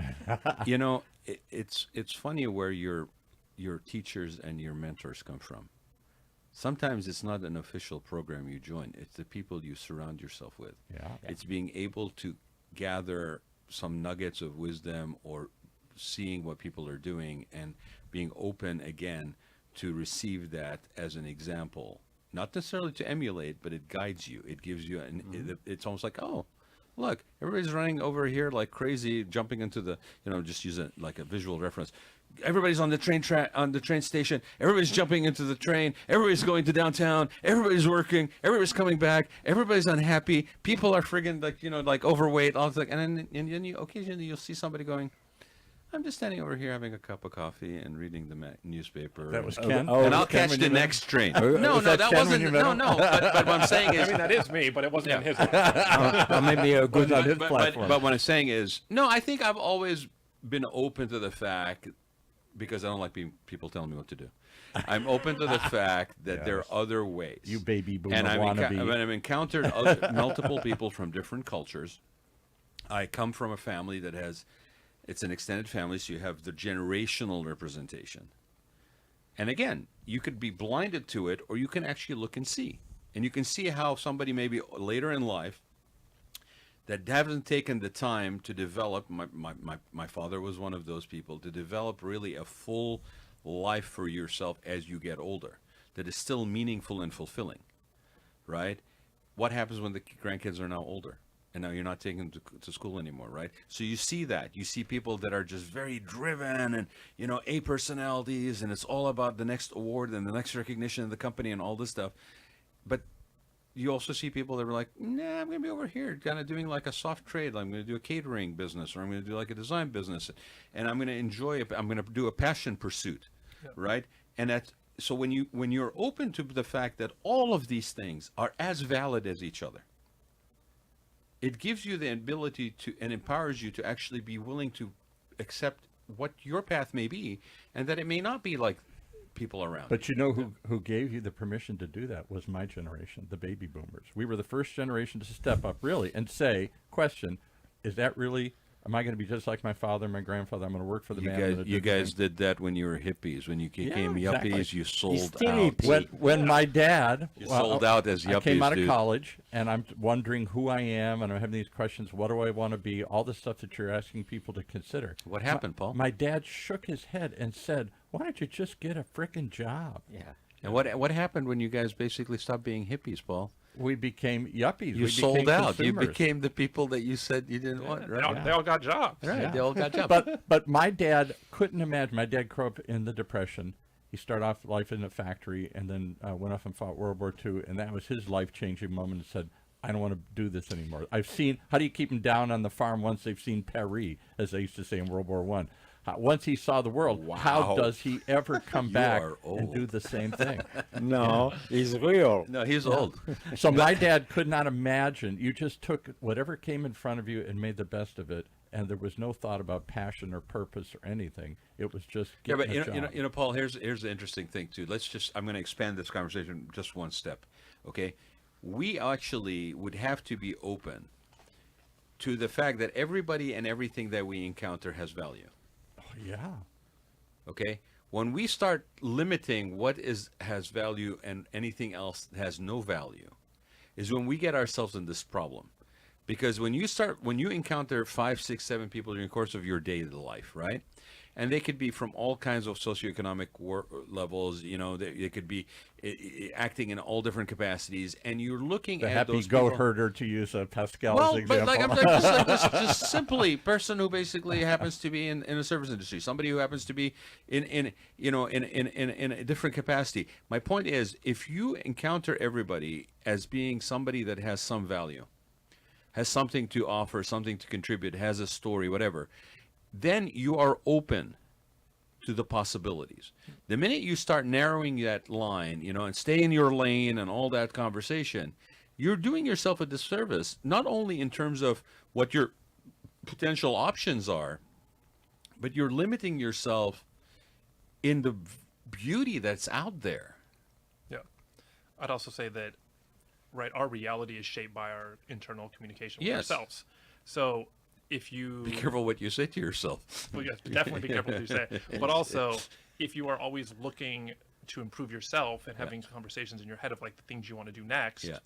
You know, it's funny where your teachers and your mentors come from. Sometimes it's not an official program you join; it's the people you surround yourself with. Yeah. It's being able to gather some nuggets of wisdom or seeing what people are doing and being open again to receive that as an example, not necessarily to emulate, but it guides you. It gives you it's almost like, oh, look, everybody's running over here like crazy, jumping into the, just use it like a visual reference. Everybody's on the train station. Everybody's jumping into the train. Everybody's going to downtown. Everybody's working. Everybody's coming back. Everybody's unhappy. People are friggin' like overweight. All that, and then you occasionally you'll see somebody going, I'm just standing over here having a cup of coffee and reading the newspaper. That was Oh, Ken. oh, and I'll Ken catch when the you met? next train. was No, that that Ken when wasn't. you met No, him? no. But what I'm saying I is, mean, that is me, but it wasn't in his. Or maybe a good on his platform. but what I'm saying is, no, I think I've always been open to the fact, because I don't like people telling me what to do. I'm open to the fact that there are other ways. You baby boomer and wannabe. I've encountered multiple people from different cultures. I come from a family that it's an extended family, so you have the generational representation. And again, you could be blinded to it, or you can actually look and see. And you can see how somebody maybe later in life that hasn't taken the time to develop, my father was one of those people, to develop really a full life for yourself as you get older, that is still meaningful and fulfilling, right? What happens when the grandkids are now older? And now you're not taking them to school anymore, right? So you see that. You see people that are just very driven and, A personalities, and it's all about the next award and the next recognition of the company and all this stuff. But you also see people that are like, nah, I'm going to be over here kind of doing like a soft trade. I'm going to do a catering business, or I'm going to do like a design business. And I'm going to enjoy it. I'm going to do a passion pursuit, right? And so when you're open to the fact that all of these things are as valid as each other, it gives you the ability to, and empowers you to actually be willing to accept what your path may be, and that it may not be like people around. But you know who gave you the permission to do that was my generation, the baby boomers. We were the first generation to step up, really, and say, question, is that really, am I going to be just like my father and my grandfather? I'm going to work for the man. You guys did that when you were hippies. When you became exactly. yuppies, you sold still out. hippie. When my dad Sold out as I came yuppies out of do. college, and I'm wondering who I am, and I'm having these questions, what do I want to be, all the stuff that you're asking people to consider. What happened, Paul? My dad shook his head and said, why don't you just get a frickin' job? Yeah. And what happened when you guys basically stopped being hippies, Paul? We became yuppies. You we sold became out. You consumers. became the people that you said you didn't want, right? They all got jobs. Right, Yeah. they all got jobs. But my dad couldn't imagine. My dad grew up in the Depression. He started off life in a factory and then went off and fought World War II, and that was his life-changing moment. And said, I don't want to do this anymore. I've seen, how do you keep them down on the farm once they've seen Paris, as they used to say in World War I? Once he saw the world, how does he ever come back are and old. do the same thing? No, it's real. No, he's old. So my dad could not imagine. You just took whatever came in front of you and made the best of it, and there was no thought about passion or purpose or anything. It was just Yeah, getting but a job. you know, Paul. Here's the interesting thing too. I'm going to expand this conversation just one step. Okay, we actually would have to be open to the fact that everybody and everything that we encounter has value. Yeah. Okay, when we start limiting what has value and anything else has no value, is when we get ourselves in this problem. Because when you encounter 5, 6, 7 people during the course of your daily life, right? And they could be from all kinds of socioeconomic levels. They could be acting in all different capacities, and you're looking The at happy those goat people. herder, to use a Pascal's Well, example. but like I'm just like this, just simply person who basically happens to be in a service industry, somebody who happens to be in a different capacity. My point is, if you encounter everybody as being somebody that has some value, has something to offer, something to contribute, has a story, whatever, then you are open to the possibilities. The minute you start narrowing that line, and stay in your lane and all that conversation, you're doing yourself a disservice, not only in terms of what your potential options are, but you're limiting yourself in the beauty that's out there. Yeah. I'd also say that, right, our reality is shaped by our internal communication with Yes. ourselves. So if you Be careful what you say to yourself. well, yes, definitely be careful what you say. But also, if you are always looking to improve yourself and having conversations in your head of like the things you want to do next, Yeah.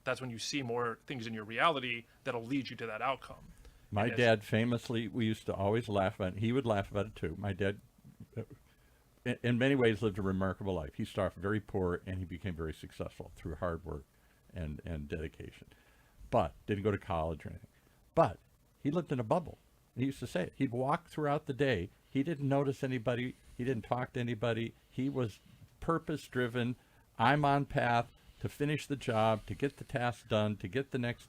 that's when you see more things in your reality that'll lead you to that outcome. My dad famously, we used to always laugh about it. He would laugh about it too. My dad, in many ways, lived a remarkable life. He started very poor, and he became very successful through hard work and dedication. But didn't go to college or anything. But he lived in a bubble. He used to say it. He'd walk throughout the day. He didn't notice anybody. He didn't talk to anybody. He was purpose-driven. I'm on path to finish the job, to get the task done, to get the next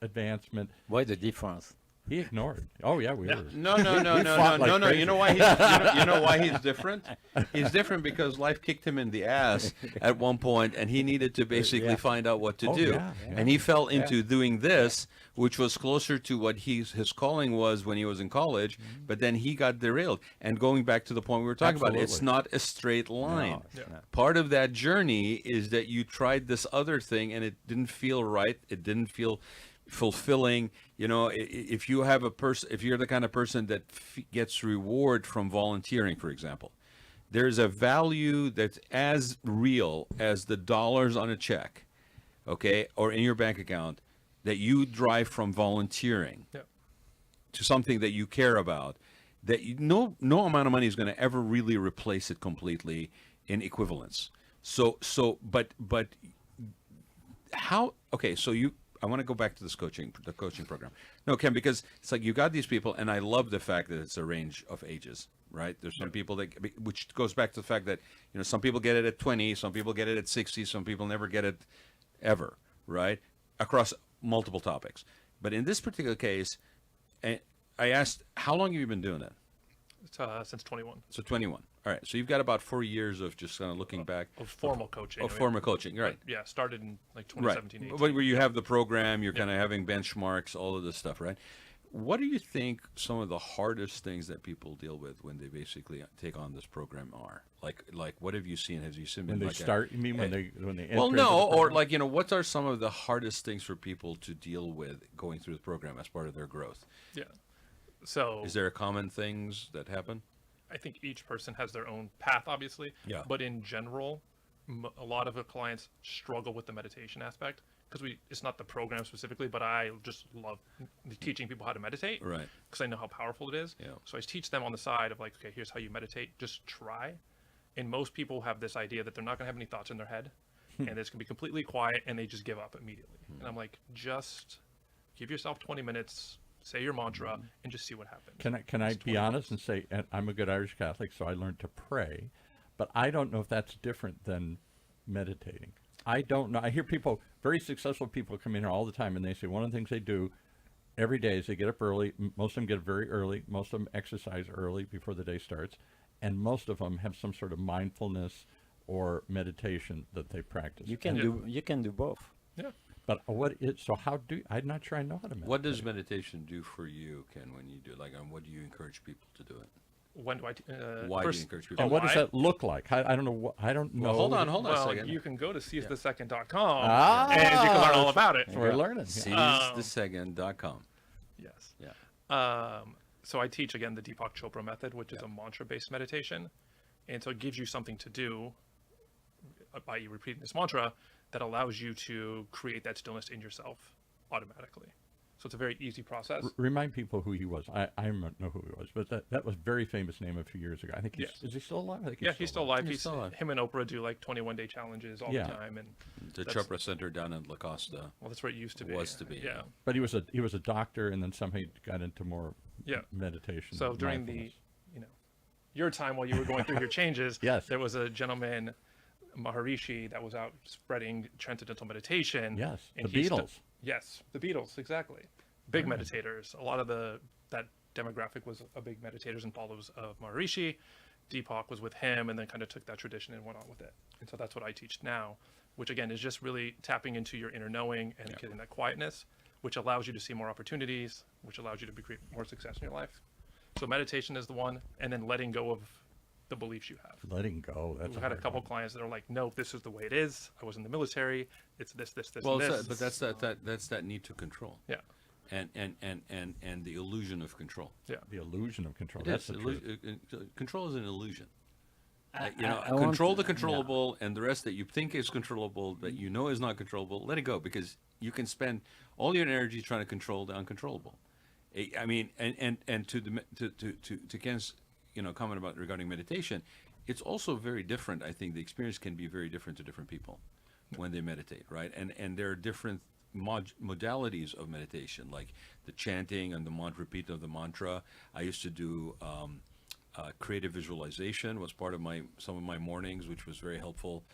advancement. What's the difference? He ignored. Oh yeah, we were. No. fought like crazy. You know why he's different? He's different because life kicked him in the ass at one point, and he needed to basically find out what to do. Yeah. And he fell into doing this, which was closer to what his calling was when he was in college. But then he got derailed. And going back to the point we were talking about, it's Absolutely. not a straight line. No, it's not. Part of that journey is that you tried this other thing, and it didn't feel right. It didn't feel fulfilling. If you have if you're the kind of person that gets reward from volunteering, for example, there's a value that's as real as the dollars on a check, okay, or in your bank account, that you drive from volunteering to something that you care about, that no amount of money is going to ever really replace it completely in equivalence. But how? Okay, so I want to go back to the coaching program. No, Ken, because it's like you got these people, and I love the fact that it's a range of ages, right? There's some people which goes back to the fact that, some people get it at 20, some people get it at 60, some people never get it ever, right? Across multiple topics. But in this particular case, I asked, how long have you been doing it? Since 21. So 21. All right. So you've got about 4 years of just kind of looking back. Of formal coaching. Of formal coaching, right. Yeah, started in like Right. 2017, 18. But where you have the program, you're kind of having benchmarks, all of this stuff, right? What do you think some of the hardest things that people deal with when they basically take on this program are? Like what have you seen? Have you seen When they start, you mean when they well, enter no, the or program? like what are some of the hardest things for people to deal with going through the program as part of their growth? Yeah. So Is there common things that happen? I think each person has their own path, obviously. Yeah. But in general, a lot of the clients struggle with the meditation aspect because it's not the program specifically, but I just love teaching people how to meditate. Right. Because I know how powerful it is. Yeah. So I teach them on the side of like, okay, here's how you meditate. Just try. And most people have this idea that they're not going to have any thoughts in their head, and it's going to be completely quiet, and they just give up immediately. And I'm like, just give yourself 20 minutes. Say your mantra and just see what happens. Can I be honest and say, and I'm a good Irish Catholic, so I learned to pray, but I don't know if that's different than meditating. I don't know. I hear people, very successful people, come in here all the time, and they say one of the things they do every day is they get up early. Most of them get up very early. Most of them exercise early before the day starts, and most of them have some sort of mindfulness or meditation that they practice. You can do both. Yeah. But I'm not sure I know how to meditate. What does meditation do for you, Ken, when you do it? Like, what do you encourage people to do it? When do I? Why do you encourage people? And what does why? that look like? I don't know. I don't know. Well, hold on a Well, second. you can go to seizethesecond.com Ah, and you can learn all about it. We're learning. SeizeTheSecond.com. Yes. Yeah. So I teach, again, the Deepak Chopra method, which is a mantra-based meditation. And so it gives you something to do by you repeating this mantra that allows you to create that stillness in yourself automatically. So So it's a very easy process. Remind people who he was. I don't know who he was, but that was a very famous name a few years ago. I think Yes. is he still alive? I think Yeah, he's still alive. He's still alive. Him and Oprah do like 21-day challenges all Yeah. the time, and The that's- Chopra Center down in La Costa. well, that's where it used to be. Was to be, Yeah. But he was a doctor, and then somehow he got into more Yeah. meditation. So during the, your time while you were going through your changes, Yes. there was a gentleman, Maharishi, that was out spreading transcendental meditation. Yes, and the he stu- Beatles. Yes, the Beatles, exactly. Big meditators. A lot of that demographic was a big meditators and followers of Maharishi. Deepak was with him and then kind of took that tradition and went on with it. And so that's what I teach now, which again is just really tapping into your inner knowing and getting that quietness, which allows you to see more opportunities, which allows you to create more success in your life. So meditation is the one, and then letting go of the beliefs you have. Letting go. That's We've had a hard couple one. clients that are like, no, this is the way it is. I was in the military. It's this, Well, and this. but that's that need to control. Yeah. And the illusion of control. Yeah. The illusion of control. It That's is. the truth. Control is an illusion. I Control want- the controllable, and the rest that you think is controllable, that you know is not controllable, let it go, because you can spend all your energy trying to control the uncontrollable. I mean, and to Ken's comment about regarding meditation, it's also very different. I think the experience can be very different to different people when they meditate, right? And there are different modalities of meditation, like the chanting and the repeat of the mantra. I used to do creative visualization was part of some of my mornings, which was very helpful.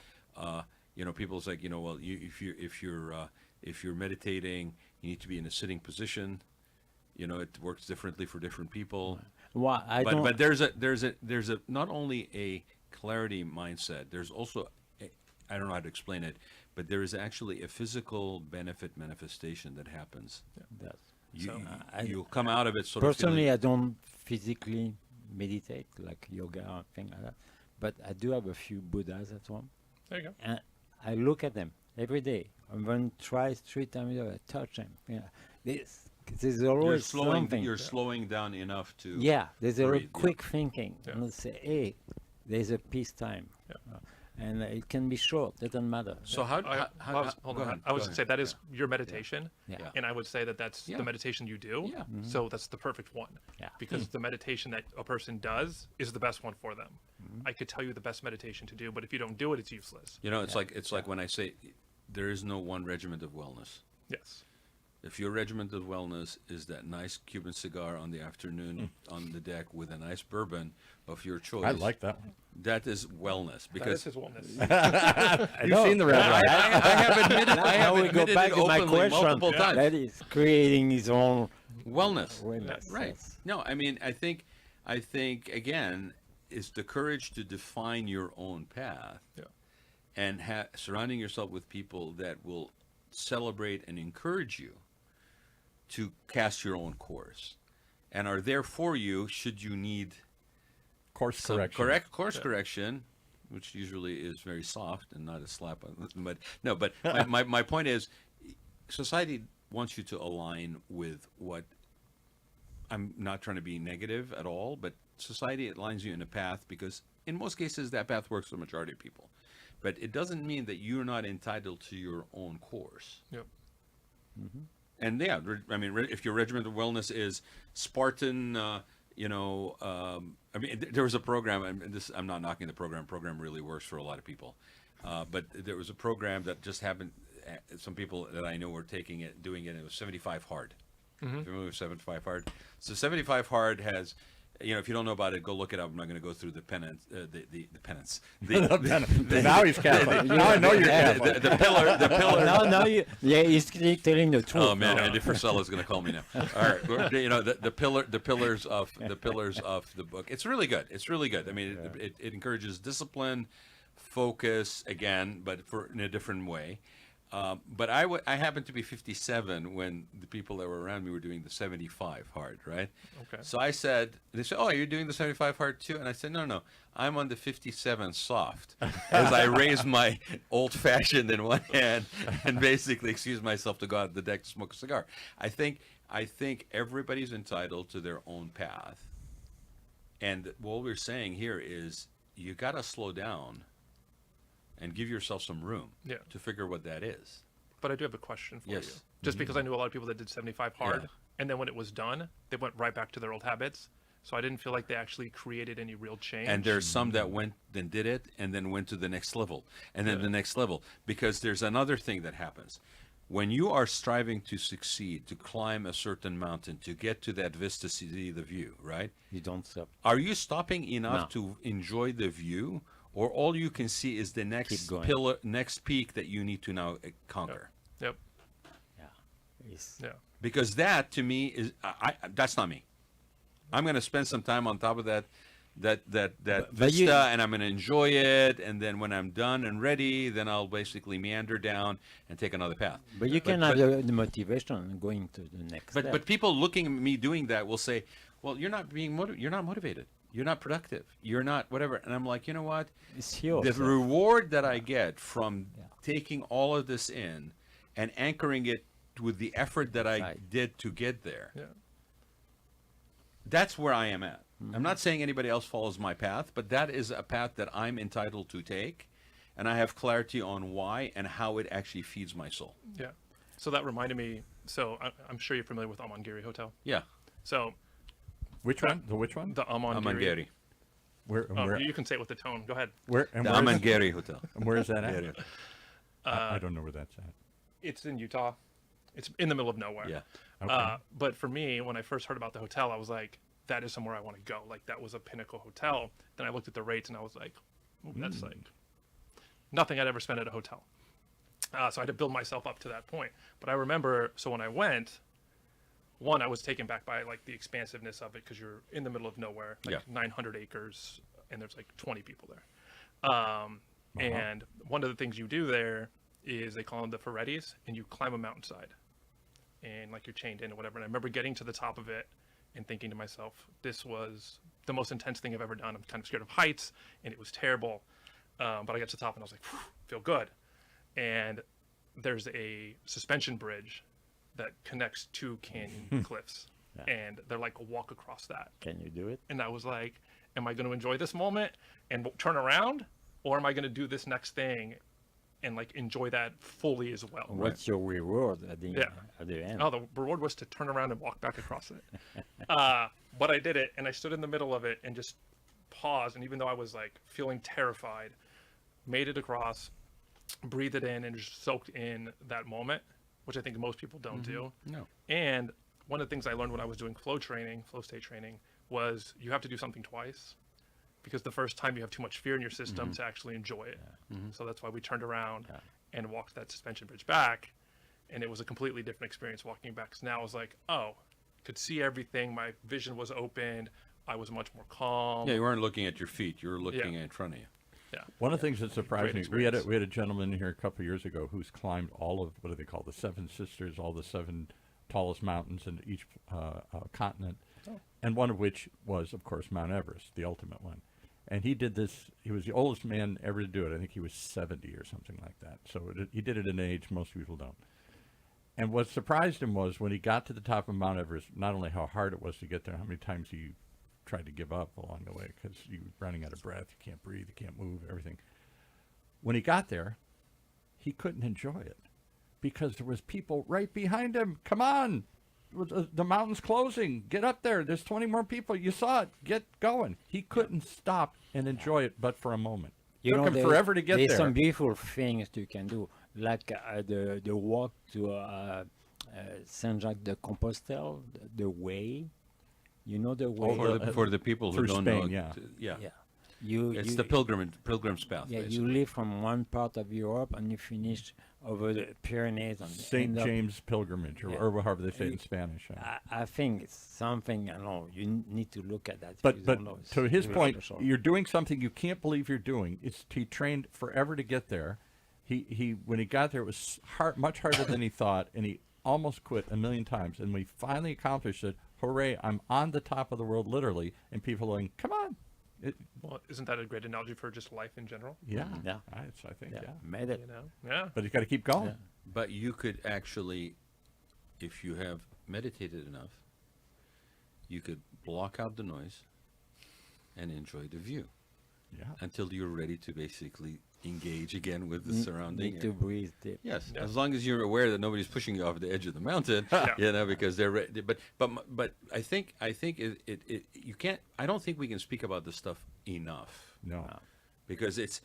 People's like, well, if you're meditating, you need to be in a sitting position. It works differently for different people. Well, But there's a not only a clarity mindset. There's also I don't know how to explain it, but there is actually a physical benefit manifestation that happens. You'll come out of it sort personally, of I don't physically meditate like yoga or thing like that, but I do have a few Buddhas at home, There you go. and I look at them every day. I'm going to try 3 times a day. I touch them. Yeah, there's always something. You're slowing down enough to Yeah, there's a breathe, yeah. quick thinking. Yeah. And say, hey, there's a peace time. And it can be short, doesn't matter. So Hold on. I was going to say that is your meditation, Yeah. and I would say that that's Yeah. the meditation you do. Yeah. So that's the perfect one. Yeah. Because the meditation that a person does is the best one for them. I could tell you the best meditation to do, but if you don't do it, it's useless. It's like when I say there is no one regimen of wellness. Yes. If your regimen of wellness is that nice Cuban cigar on the afternoon on the deck with a nice bourbon of your choice, I like that one. that is wellness That is because his wellness. You've seen the red light. I have admitted I have Now we go admitted back it to my openly question. multiple times. That is creating his own Wellness. awareness. Right. Yes. No, I mean, I think again, is the courage to define your own path Yeah. and surrounding yourself with people that will celebrate and encourage you to cast your own course and are there for you should you need Course some correction. correction, which usually is very soft and not a slap on. But no, but my point is, society wants you to align with what. I'm not trying to be negative at all, but society aligns you in a path because in most cases that path works for the majority of people, but it doesn't mean that you're not entitled to your own course. Yep. And yeah, I mean, if your regimen of wellness is Spartan, I mean, there was a program, and I'm not knocking the program. Program really works for a lot of people, but there was a program that just happened. Some people that I know were taking it, doing it. And it was 75 hard. Familiar with 75 hard? So 75 hard has. If you don't know about it, go look it up. I'm not going to go through the penance, the penance. Now he's Catholic. Now I know you're Catholic. The pillar. No, he's telling the truth. Oh man, Andy Frisella is going to call me now. All right, the pillars of the book. It's really good. It's really good. I mean, it encourages discipline, focus again, but in a different way. But I happened to be 57 when the people that were around me were doing the 75 hard, right? Okay. So they said, oh, you're doing the 75 hard too? And I said, no, I'm on the 57 soft. As I raised my old-fashioned in one hand and basically excused myself to go out the deck to smoke a cigar. I think everybody's entitled to their own path. And what we're saying here is you got to slow down and give yourself some room Yeah. to figure what that is. But I do have a question for Yes. you. Just because I knew a lot of people that did 75 hard, Yeah. and then when it was done, they went right back to their old habits. So I didn't feel like they actually created any real change. And there's some that went and did it and then went to the next level and then the next level. Because there's another thing that happens. When you are striving to succeed, to climb a certain mountain, to get to that vista, see the view, right? You don't stop. Are you stopping enough No. to enjoy the view, or all you can see is the next Keep going. pillar, next peak that you need to now conquer? Yep. Yeah. It's, Yeah. Because that to me is that's not me. I'm going to spend some time on top of that But vista, you- and I'm going to enjoy it. And then when I'm done and ready, then I'll basically meander down and take another path. but you can have the motivation going to the next step. But people looking at me doing that will say, "Well, you're not being you're not motivated. You're not productive. You're not whatever." And I'm like, you know what? It's yours. The reward that I get from Yeah. taking all of this in and anchoring it with the effort that I Right. did to get there, Yeah. that's where I am at. I'm not saying anybody else follows my path, but that is a path that I'm entitled to take, and I have clarity on why and how it actually feeds my soul. Yeah. So that reminded me. So I'm sure you're familiar with Amangiri Hotel. Yeah, So Which one? The which one? the Amangiri. Amangiri. Where? Oh, Where? you can say it with the tone. Go ahead. Where? And The where is it? Amangiri Hotel. And where is that at? Yeah, I don't know where that's at. It's in Utah. It's in the middle of nowhere. yeah. Okay. But for me, when I first heard about the hotel, I was like, that is somewhere I want to go. Like, that was a pinnacle hotel. Then I looked at the rates and I was like, ooh, that's like nothing I'd ever spent at a hotel. So I had to build myself up to that point. But I remember, so when I went, one, I was taken back by like the expansiveness of it because you're in the middle of nowhere, like Yeah. 900 acres, and there's like 20 people there. And one of the things you do there is they call them the Ferrettis, and you climb a mountainside, and like you're chained in or whatever. And I remember getting to the top of it and thinking to myself, this was the most intense thing I've ever done. I'm kind of scared of heights, and it was terrible. But I got to the top, and I was like, "Phew, feel good. And there's a suspension bridge that connects two canyon cliffs, and they're like a walk across that. Can you do it? And I was like, am I going to enjoy this moment and turn around, or am I going to do this next thing and like enjoy that fully as well? What's your reward at the end? Oh, the reward was to turn around and walk back across it. But I did it, and I stood in the middle of it and just paused. And even though I was like feeling terrified, made it across, breathed it in, and just soaked in that moment, which I think most people don't do. No. And one of the things I learned when I was doing flow state training, was you have to do something twice, because the first time you have too much fear in your system to actually enjoy it. So that's why we turned around and walked that suspension bridge back, and it was a completely different experience walking back. Because now I was like, oh, could see everything. My vision was opened. I was much more calm. Yeah, you weren't looking at your feet. You were looking Yeah. in front of you. Yeah. One of the things that surprised me, Great we had experience. a gentleman here a couple of years ago who's climbed all of, what do they call, the Seven Sisters, all the seven tallest mountains in each continent, and one of which was, of course, Mount Everest, the ultimate one. And he did this, he was the oldest man ever to do it. I think he was 70 or something like that. So he did it at an age most people don't. And what surprised him was when he got to the top of Mount Everest, not only how hard it was to get there, how many times he tried to give up along the way because you're running out of breath, you can't breathe, you can't move, everything. When he got there, he couldn't enjoy it because there was people right behind him. Come on, the mountain's closing. Get up there. There's 20 more people. You saw it. Get going. He couldn't stop and enjoy it, but for a moment. You Took know, him forever to get there's there. some beautiful things you can do, like the walk to Saint-Jacques-de-Compostelle, the way. You know the way. For the people who through don't Spain, know, yeah. Yeah. It's the pilgrim's path. Yeah, basically. you live from one part of Europe and you finish over the Pyrenees and St. end up- James Pilgrimage, or however they say it in Spanish. I think it's something, I don't know, you need to look at that. if But you but don't know. It's to his really point, special. you're doing something you can't believe you're doing. He trained forever to get there. He when he got there, it was much harder than he thought, and he almost quit a million times. And when he finally accomplished it, hooray! I'm on the top of the world, literally. And people are going, "Come on!" Well, isn't that a great analogy for just life in general? Yeah, Yeah. I think yeah. Made it. You know? Yeah. But he's got to keep going. Yeah. But you could actually, if you have meditated enough, you could block out the noise and enjoy the view Yeah. until you're ready to basically engage again with the surrounding. Need to breathe deep. Yes, Yeah. as long as you're aware that nobody's pushing you off the edge of the mountain, because they're ready. But I think it you can't. I don't think we can speak about this stuff enough. No. Because it's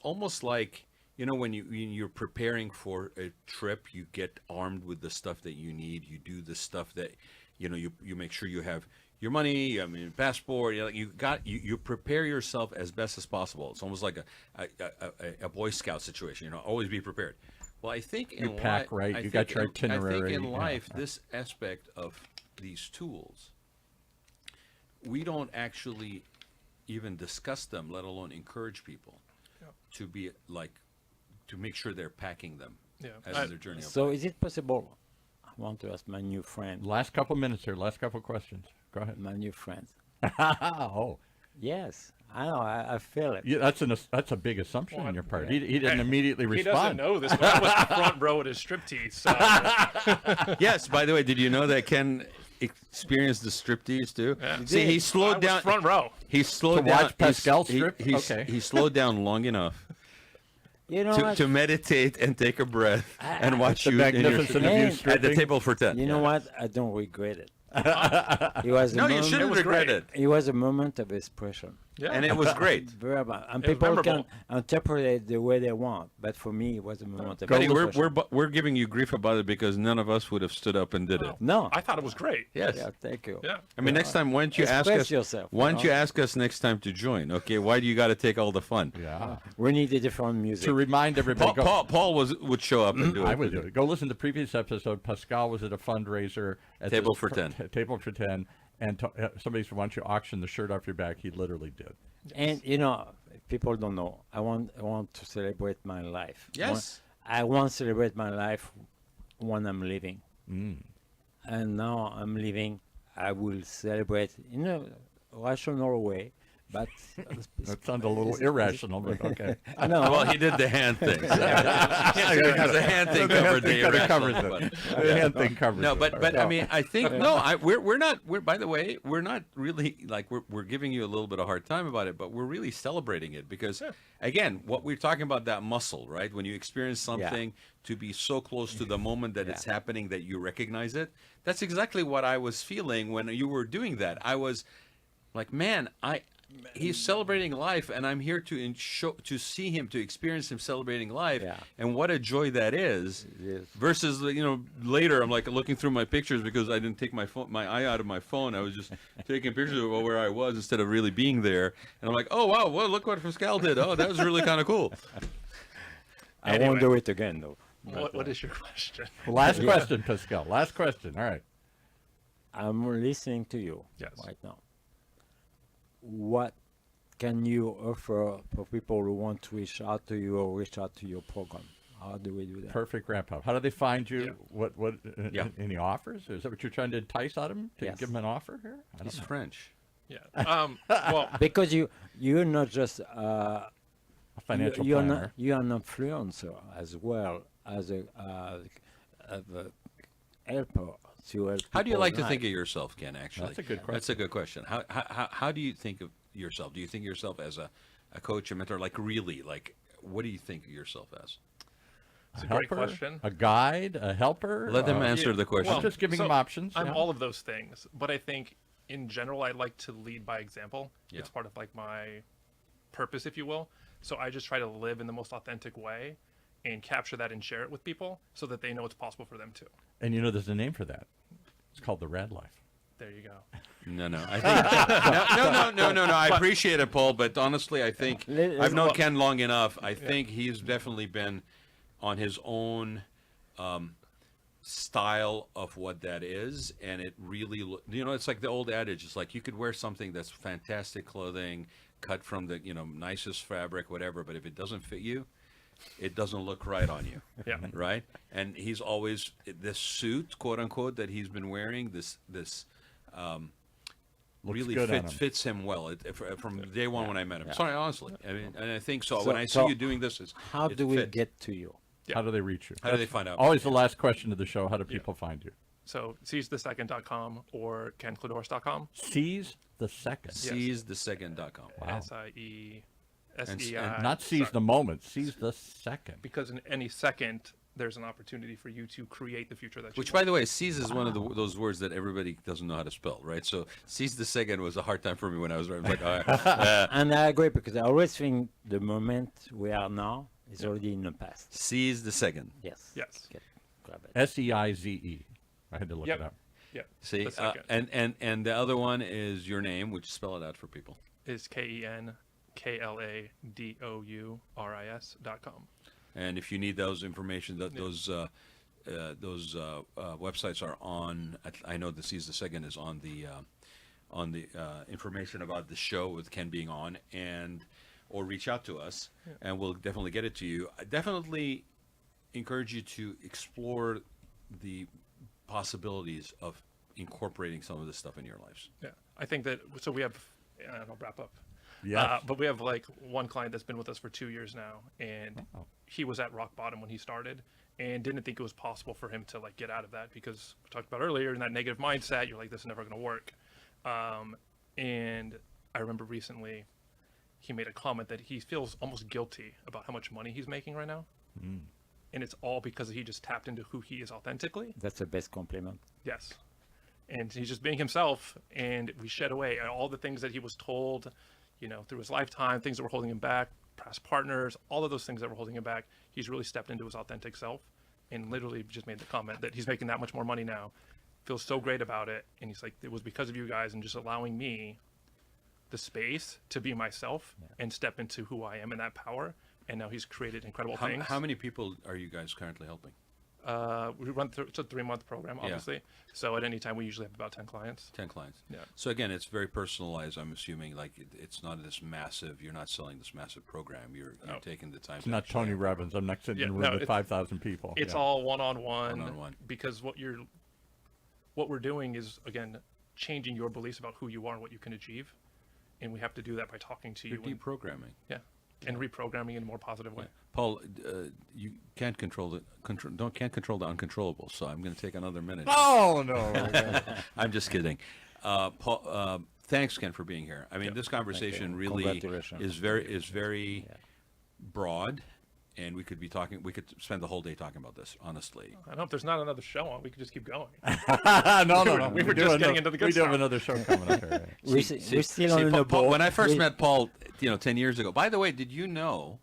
almost like, when you're preparing for a trip, you get armed with the stuff that you need. You do the stuff that you make sure you have your money, passport. You prepare yourself as best as possible. It's almost like a Boy Scout situation. Always be prepared. Well, I think You pack right. You got your itinerary. I think in life, this aspect of these tools, we don't actually even discuss them, let alone encourage people to be to make sure they're packing them as their journey. So is it possible? I want to ask my new friend. Last couple minutes here. Last couple questions. Go ahead. My new friend. Oh. Yes, I know. I feel it. Yeah, that's a big assumption on your part. He didn't immediately He respond. doesn't know this, but I was the front row at his striptease. So. Yes, by the way, did you know that Ken experienced the striptease too? Yeah. See, he slowed I was down. front row. He slowed To down. watch Pascal strip? Okay. He slowed down long enough You know to, what? to meditate and take a breath and watch The you in your magnificent of you Man, at the stripping. table for 10. You know what? I don't regret it. It was a No, you moment, shouldn't was regret great. it. It was a moment of expression. Yeah. And it was great. Very much. And It was people can memorable. interpret it the way they want. But for me, it was a moment of Buddy, expression. we're giving you grief about it because none of us would have stood up and did it. No. I thought it was great. Yes. Yeah, thank you. Yeah. I mean, next time, why don't you ask Express us? yourself, Why don't you you know? ask us next time to join? Okay, why do you got to take all the fun? Yeah. We need a different music. To remind everybody. Paul would show up and do it. I would do it. Go listen to the previous episode. Pascal was at a fundraiser at Table this for 10. Table for 10, and somebody said, "Why don't you auction the shirt off your back?" He literally did. And people don't know. I want to celebrate my life. Yes. I want to celebrate my life when I'm living. And now I'm living. I will celebrate in a rational way, but That sounds a little irrational, but okay. I know. Well, he did the hand thing. Because the hand thing covered the Kinda irrational, covers but- it. The hand thing covers No, it. but I mean, I think we're by the way, we're not really we're giving you a little bit of hard time about it, but we're really celebrating it because again, what we're talking about, that muscle, right? When you experience something to be so close to the moment that it's happening that you recognize it. That's exactly what I was feeling when you were doing that. I was like, man, he's celebrating life, and I'm here to see him, to experience him celebrating life, and what a joy that is. Yes. Versus, later I'm like looking through my pictures because I didn't take my eye out of my phone. I was just taking pictures of where I was instead of really being there. And I'm like, oh wow, well look what Pascal did. Oh, that was really kind of cool. I won't do it again, though. What is your question? Last question, Pascal. Last question. All right. I'm listening to you Yes. right now. What can you offer for people who want to reach out to you or reach out to your program? How do we do that? Perfect wrap up. How do they find you? Yeah. What any offers? Is that what you're trying to entice out of them? To Yes. give them an offer here? I don't He's know. French. Yeah. Well, Because you're not just A financial you're planner. not, you're an influencer as well as a helper to help. How do you people like to life. think of yourself, Ken? Actually, That's a good That's a good question. How do you think of yourself? Do you think of yourself as a coach, a mentor? What do you think of yourself as? it's a A great helper, question. a guide, a helper. Let them answer the question. I'm just giving them options. I'm yeah. all of those things, but I think in general I like to lead by example. Yeah. It's part of my purpose, if you will. So I just try to live in the most authentic way and capture that and share it with people so that they know it's possible for them too. And there's a name for that. It's called the RAAD life. There you go. No. I think no. I appreciate it, Paul, but honestly, I think I've known Ken long enough. I think he's definitely been on his own style of what that is, and it really, it's like the old adage. It's like you could wear something that's fantastic clothing, cut from the nicest fabric, whatever, but if it doesn't fit you, it doesn't look right on you. Yeah. Right? And he's always this suit, quote unquote, that he's been wearing. This really good on him. fits him well from day one when I met him. Yeah. Sorry, honestly. I mean, and I think so. So- When I see so you doing this, How it do we fits. get to you? Yeah. How do they reach you? How do they find out? Always the last question of the show. How do people find you? So seizethesecond.com or kenkladouris.com. Seize the second. SeizeTheSecond.com. Wow. SEI. Not seize the moment, seize the second. Because in any second, there's an opportunity for you to create the future that you Which, want. by the way, seize is one of those words that everybody doesn't know how to spell, right? So seize the second was a hard time for me when I was writing. I was like, And I agree because I always think the moment we are now is already in the past. seize the second. Yes. Yes. Grab it. SEIZE. I had to look Yep. it up. Yeah. See, The second and the other one is your name, which spell it out for people. is KENKLADOURIS.com. And if you need those information, those websites are on. I know the Seize the Second is on the information about the show with Ken being on, or reach out to us, and we'll definitely get it to you. I definitely encourage you to explore the possibilities of incorporating some of this stuff in your lives. Yeah. I think that, so we have, and I'll wrap up. Yes. But we have like one client that's been with us for 2 years now, and he was at rock bottom when he started and didn't think it was possible for him to like get out of that because we talked about earlier in that negative mindset, you're like, this is never going to work. And I remember recently he made a comment that he feels almost guilty about how much money he's making right now. And it's all because he just tapped into who he is authentically. That's the best compliment. Yes. And he's just being himself, and we shed away all the things that he was told, through his lifetime, things that were holding him back, past partners, all of those things that were holding him back. He's really stepped into his authentic self and literally just made the comment that he's making that much more money now, feels so great about it. And he's like, it was because of you guys and just allowing me the space to be myself and step into who I am and that power. And now he's created incredible things. How many people are you guys currently helping? We run through, it's a 3-month program, obviously. So at any time, we usually have about 10 clients. 10 clients. Yeah. So again, it's very personalized. I'm assuming like it's not this massive. You're not selling this massive program. You're taking the time. It's not Tony Robbins. I'm not sitting in a room with 5,000 people. It's all one-on-one. One-on-one. Because what we're doing is, again, changing your beliefs about who you are and what you can achieve. And we have to do that by talking to You're you. deprogramming. And reprogramming in a more positive way. Paul, you can't control the uncontrollable. So I'm going to take another minute. Oh, no. I'm just kidding. Paul, thanks, Ken, for being here. I mean, this conversation really Congratulations. is very broad, and we could spend the whole day talking about this, honestly. I don't know if there's not another show on, we could just keep going. No. We were just getting into the good We do have stuff. another show coming up here. We're still on the Paul, boat. when I first met Paul, 10 years ago. By the way, did you know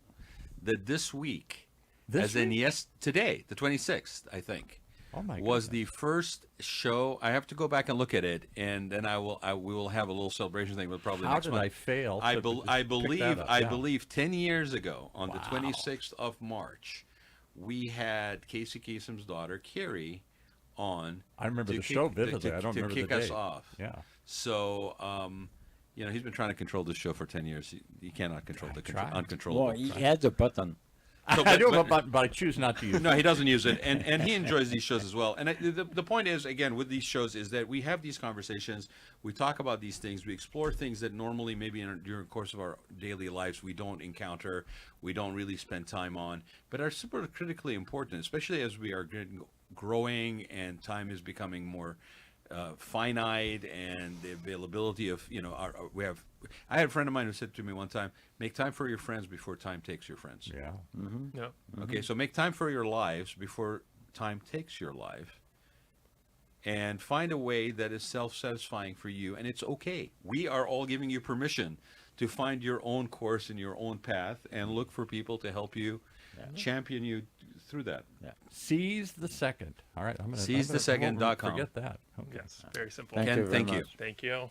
that this week, today, the 26th, I think, was the first show. I have to go back and look at it, and then we will have a little celebration thing. But probably next month. How did I fail? I believe 10 years ago, on the 26th of March, we had Casey Kasem's daughter Carrie on. I remember the show vividly. I don't remember the to date. kick us off. Yeah. So, he's been trying to control this show for 10 years. He cannot control the uncontrollable. Well, he has a button. So, I do have a button, but I choose not to use it. No, he doesn't use it, and he enjoys these shows as well. And the point is, again, with these shows, is that we have these conversations, we talk about these things, we explore things that normally maybe during the course of our daily lives we don't encounter, we don't really spend time on, but are super critically important, especially as we are growing and time is becoming more finite, and the availability of I had a friend of mine who said to me one time, make time for your friends before time takes your friends. Yeah. Yeah. Okay, so make time for your lives before time takes your life, and find a way that is self-satisfying for you, and it's okay. We are all giving you permission to find your own course and your own path, and look for people to help you, champion you through that. Yeah. Seize the second. All right. SeizeTheSecond.com. Forget that. Okay. Yes. Very simple. Thank Ken, you very thank you. much. Thank you.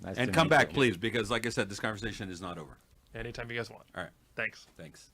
Nice And to come meet back, you. please, because like I said, this conversation is not over. Anytime you guys want. All right. Thanks. Thanks.